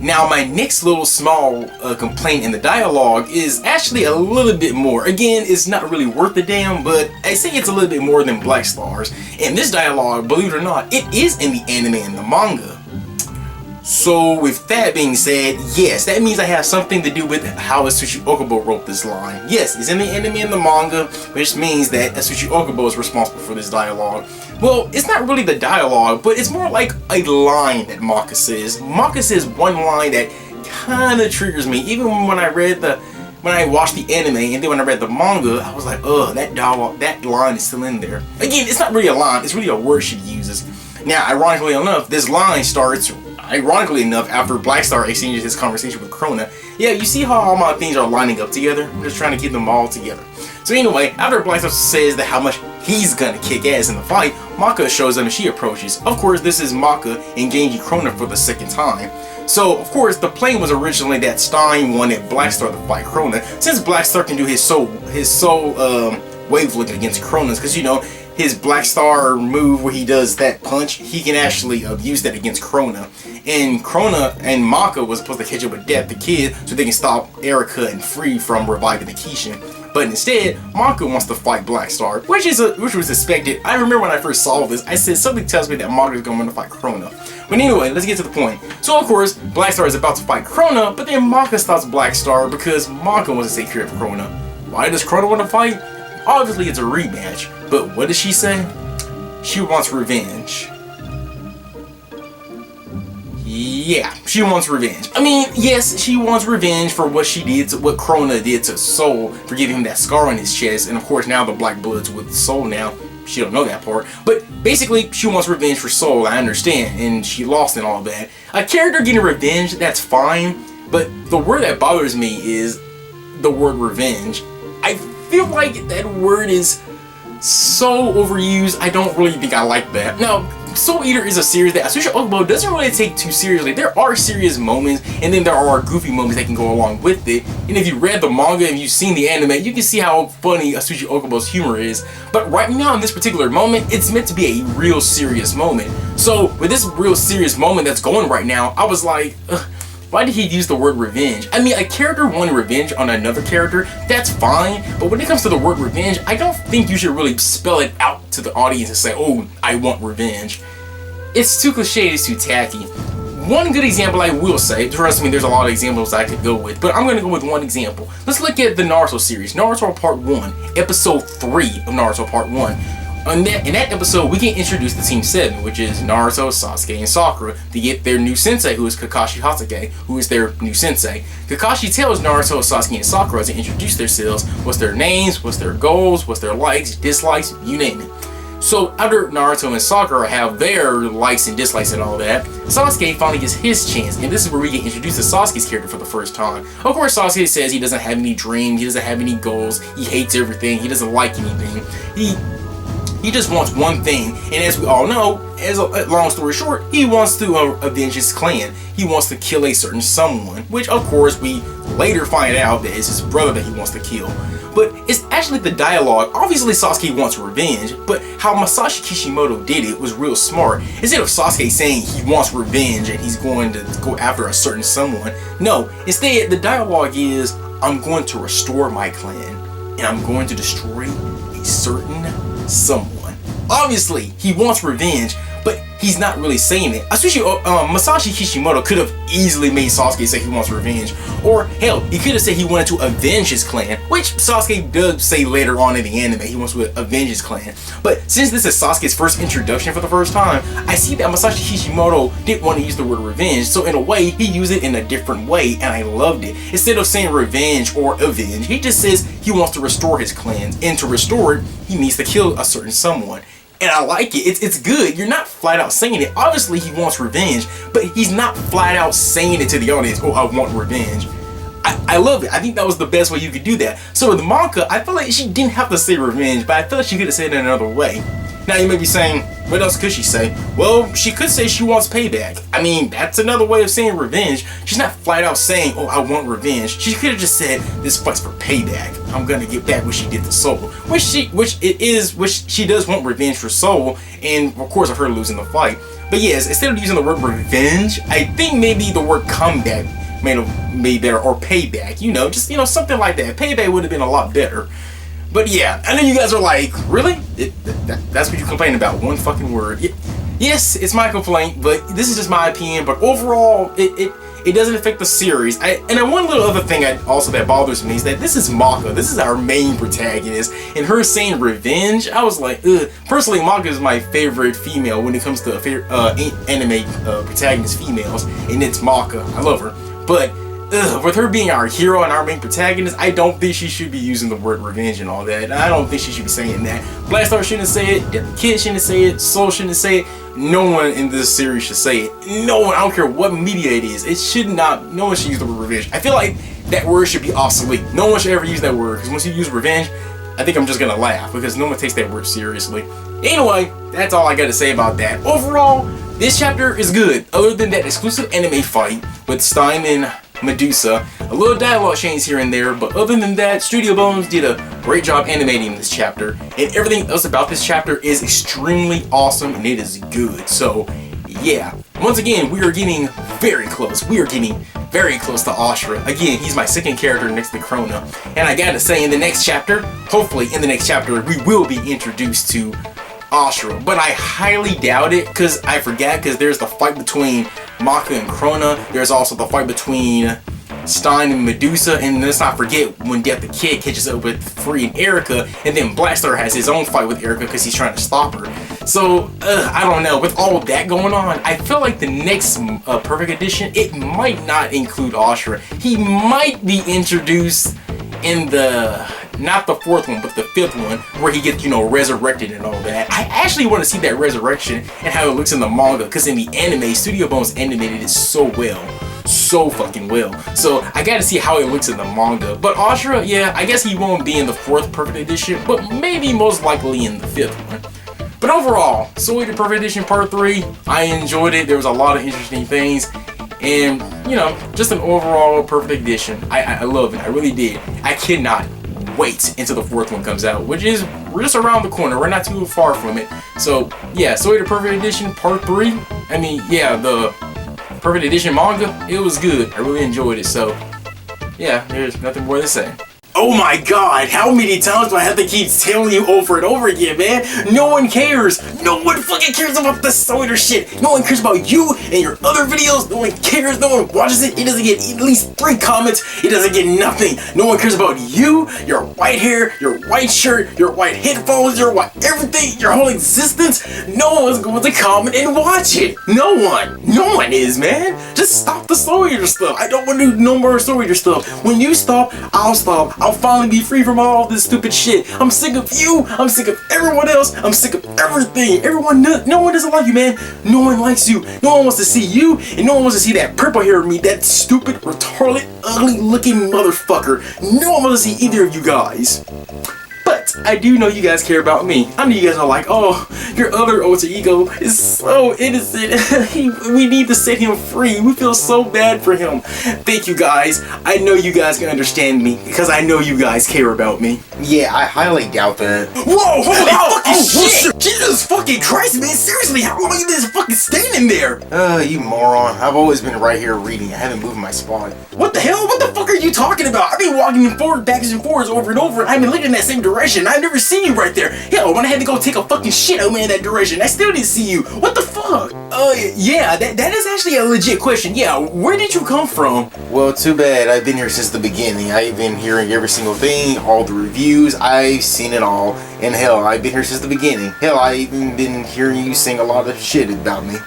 Now, my next little small complaint in the dialogue is actually a little bit more. Again, it's not really worth a damn, but I say it's a little bit more than Blackstar's. And this dialogue, believe it or not, it is in the anime and the manga. So with that being said, yes, that means I have something to do with how Atsushi Okubo wrote this line. Yes, it's in the anime and the manga, which means that Atsushi Okubo is responsible for this dialogue. Well, it's not really the dialogue, but it's more like a line that Maka says. Maka says one line that kinda triggers me. Even when I watched the anime and then when I read the manga, I was like, ugh, that dialogue, that line is still in there. Again, it's not really a line, it's really a word she uses. Now, ironically enough, this line starts after Blackstar exchanges his conversation with Krona. Yeah, you see how all my things are lining up together? I'm just trying to keep them all together. So anyway, after Blackstar says that how much he's gonna kick ass in the fight, Maka shows up and she approaches. Of course, this is Maka engaging Krona for the second time. So, of course, the plan was originally that Stein wanted Blackstar to fight Krona, since Blackstar can do his soul wavelength against Krona's, because you know, his Blackstar move where he does that punch, he can actually use that against Krona. And Krona and Maka was supposed to catch up with Death the Kid so they can stop Erica and Free from reviving the Kishin. But instead, Maka wants to fight Blackstar, which was expected. I remember when I first saw this, I said something tells me that Maka is going to fight Krona. But anyway, let's get to the point. So of course, Blackstar is about to fight Krona, but then Maka stops Blackstar because Maka wants to take care of Krona. Why does Krona want to fight? Obviously it's a rematch, but what does she say? She wants revenge. Yeah, she wants revenge. I mean, yes, she wants revenge for what she did to what Krona did to Soul for giving him that scar on his chest, and of course now the Black Blood's with Soul now. She don't know that part, but basically she wants revenge for Soul, I understand, and she lost and all that. A character getting revenge, that's fine, but the word that bothers me is the word revenge. I feel like that word is so overused, I don't really think I like that. Now, Soul Eater is a series that Atsushi Okubo doesn't really take too seriously. There are serious moments, and then there are goofy moments that can go along with it. And if you read the manga and you've seen the anime, you can see how funny Atsushi Okubo's humor is. But right now, in this particular moment, it's meant to be a real serious moment. So, with this real serious moment that's going right now, I was like, ugh, why did he use the word revenge? I mean, a character wanting revenge on another character, that's fine, but when it comes to the word revenge, I don't think you should really spell it out to the audience and say, oh, I want revenge. It's too cliche, it's too tacky. One good example I will say, trust me, there's a lot of examples I could go with, but I'm going to go with one example. Let's look at the Naruto series, Naruto Part 1, Episode 3 of Naruto Part 1. In that episode, we get introduced to Team 7, which is Naruto, Sasuke, and Sakura, to get their new sensei, who is Kakashi Hatake, who is their new sensei. Kakashi tells Naruto, Sasuke, and Sakura to introduce themselves, what's their names, what's their goals, what's their likes, dislikes, you name it. So after Naruto and Sakura have their likes and dislikes and all that, Sasuke finally gets his chance, and this is where we get introduced to Sasuke's character for the first time. Of course, Sasuke says he doesn't have any dreams, he doesn't have any goals, he hates everything, he doesn't like anything. He just wants one thing, and as we all know, long story short, he wants to avenge his clan. He wants to kill a certain someone, which of course we later find out that it's his brother that he wants to kill. But it's actually the dialogue. Obviously Sasuke wants revenge, but how Masashi Kishimoto did it was real smart. Instead of Sasuke saying he wants revenge and he's going to go after a certain someone, no, instead the dialogue is, I'm going to restore my clan. and I'm going to destroy a certain someone. Obviously, he wants revenge, but he's not really saying it. Masashi Kishimoto could have easily made Sasuke say he wants revenge. Or, hell, he could have said he wanted to avenge his clan, which Sasuke does say later on in the anime, he wants to avenge his clan. But since this is Sasuke's first introduction for the first time, I see that Masashi Kishimoto didn't want to use the word revenge, so in a way, he used it in a different way, and I loved it. Instead of saying revenge or avenge, he just says he wants to restore his clans, and to restore it, he needs to kill a certain someone. And I like it. It's good. You're not flat out saying it. Obviously, he wants revenge, but he's not flat out saying it to the audience, oh, I want revenge. I love it. I think that was the best way you could do that. So with the manga, I feel like she didn't have to say revenge, but I feel like she could have said it another way. Now you may be saying, what else could she say? Well, she could say she wants payback. I mean, that's another way of saying revenge. She's not flat out saying, oh, I want revenge. She could have just said, this fight's for payback. I'm gonna get back what she did to Soul. Which she does want revenge for Soul, and of course of her losing the fight. But yes, instead of using the word revenge, I think maybe the word comeback made better, or payback, just something like that. Payback would have been a lot better. But yeah, I know you guys are like, really? That's what you complain about, one fucking word. Yes, it's my complaint, but this is just my opinion. But overall, it doesn't affect the series. And one little other thing also that bothers me is that this is Manga. This is our main protagonist, and her saying revenge, I was like, ugh. Personally, Manga is my favorite female when it comes to anime protagonist females, and it's Manga. I love her, but with her being our hero and our main protagonist, I don't think she should be using the word revenge and all that. I don't think she should be saying that. Blackstar shouldn't say it, the Kid shouldn't say it, Soul shouldn't say it. No one in this series should say it. No one, I don't care what media it is. No one should use the word revenge. I feel like that word should be obsolete. No one should ever use that word, because once you use revenge, I think I'm just gonna laugh, because no one takes that word seriously. Anyway, that's all I gotta say about that. Overall, this chapter is good, other than that exclusive anime fight with Stein and Medusa. A little dialogue change here and there, but other than that, Studio Bones did a great job animating this chapter, and everything else about this chapter is extremely awesome, and it is good. So yeah, once again, we are getting very close. We are getting very close to Ashura. Again, he's my second character next to Krona, and I gotta say, in the next chapter, hopefully in the next chapter, we will be introduced to Ashura, but I highly doubt it, because there's the fight between Maka and Krona. There's also the fight between Stein and Medusa, and let's not forget when Death the Kid catches up with Free and Erica, and then Blackstar has his own fight with Erica because he's trying to stop her. So I don't know, with all of that going on, I feel like the next Perfect Edition, it might not include Ashura. He might be introduced in not the fourth one, but the fifth one, where he gets, resurrected and all that. I actually want to see that resurrection and how it looks in the manga, because in the anime, Studio Bones animated it so well. So fucking well. So I gotta see how it looks in the manga. But Ashura, yeah, I guess he won't be in the fourth Perfect Edition, but maybe most likely in the fifth one. But overall, Soul Eater Perfect Edition Part 3, I enjoyed it. There was a lot of interesting things. And, just an overall perfect edition. I love it. I really did. I cannot wait until the fourth one comes out, which is just around the corner. We're not too far from it. So, yeah, Soul Eater Perfect Edition Part 3. I mean, yeah, the Perfect Edition manga, it was good. I really enjoyed it. So, yeah, there's nothing more to say. Oh my god, how many times do I have to keep telling you over and over again, man? No one cares. No one fucking cares about the Soul Eater shit. No one cares about you and your other videos. No one cares. No one watches it. It doesn't get at least 3 comments. It doesn't get nothing. No one cares about you, your white hair, your white shirt, your white headphones, your white everything, your whole existence. No one's going to comment and watch it. No one. No one is, man. Just stop the Soul Eater stuff. I don't want to do no more Soul Eater stuff. When you stop, I'll stop. I'll finally be free from all this stupid shit. I'm sick of you. I'm sick of everyone else. I'm sick of everything. No one doesn't like you, man. No one likes you. No one wants to see you, and no one wants to see that purple hair of me, that stupid, retarded, ugly looking motherfucker. No one wants to see either of you guys. But I do know you guys care about me. I know you guys are like, oh, your other alter ego is so innocent. We need to set him free. We feel so bad for him. Thank you guys. I know you guys can understand me because I know you guys care about me. Yeah, I highly doubt that. Whoa, holy fucking shit! Jesus fucking Christ, man. Seriously, how long are you just fucking standing there? You moron. I've always been right here reading. I haven't moved my spot. What the hell? What the fuck are you talking about? I've been walking forward, backwards and forwards over and over. I've been looking in that same direction. I've never seen you right there. Hell, when I had to go take a fucking shit, I went in that direction. I still didn't see you. What the fuck? Yeah, that is actually a legit question. Yeah, where did you come from? Well, too bad. I've been here since the beginning. I've been hearing every single thing, all the reviews. I've seen it all. And hell, I've been here since the beginning. Hell, I even been hearing you sing a lot of shit about me.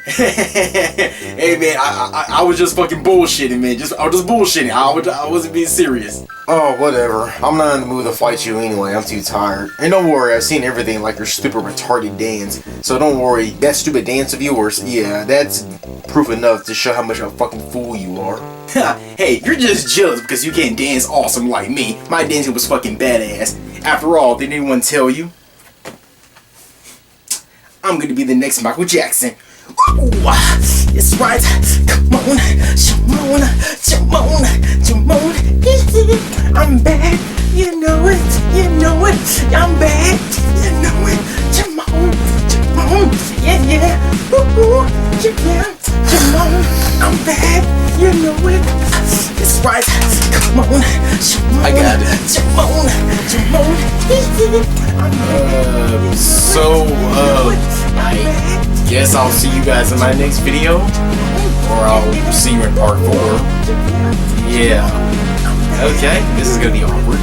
Hey man, I was just fucking bullshitting, man. I was just bullshitting. I wasn't being serious. Oh, whatever. I'm not in the mood to fight you anyway. I'm too tired. And don't worry, I've seen everything like your stupid retarded dance. So don't worry, that stupid dance of yours, yeah, that's proof enough to show how much of a fucking fool you are. Hey, you're just jealous because you can't dance awesome like me. My dancing was fucking badass. After all, didn't anyone tell you? I'm gonna be the next Michael Jackson. Ooh, it's right. Come on, Shimon, Shimon, Shimon. I'm back. You know it. I'm back. You know it. Shimon, Shimon. Yeah. Ooh, yeah. Shimon, I'm back. You know it. It's right. Come on, Shimon. I got it. Shimon, Shimon. I guess I'll see you guys in my next video, or I'll see you in part 4. Yeah. Okay, this is gonna be awkward.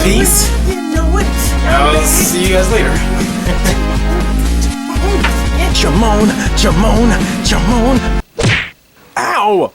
Peace. I'll see you guys later. Jamon. Ow!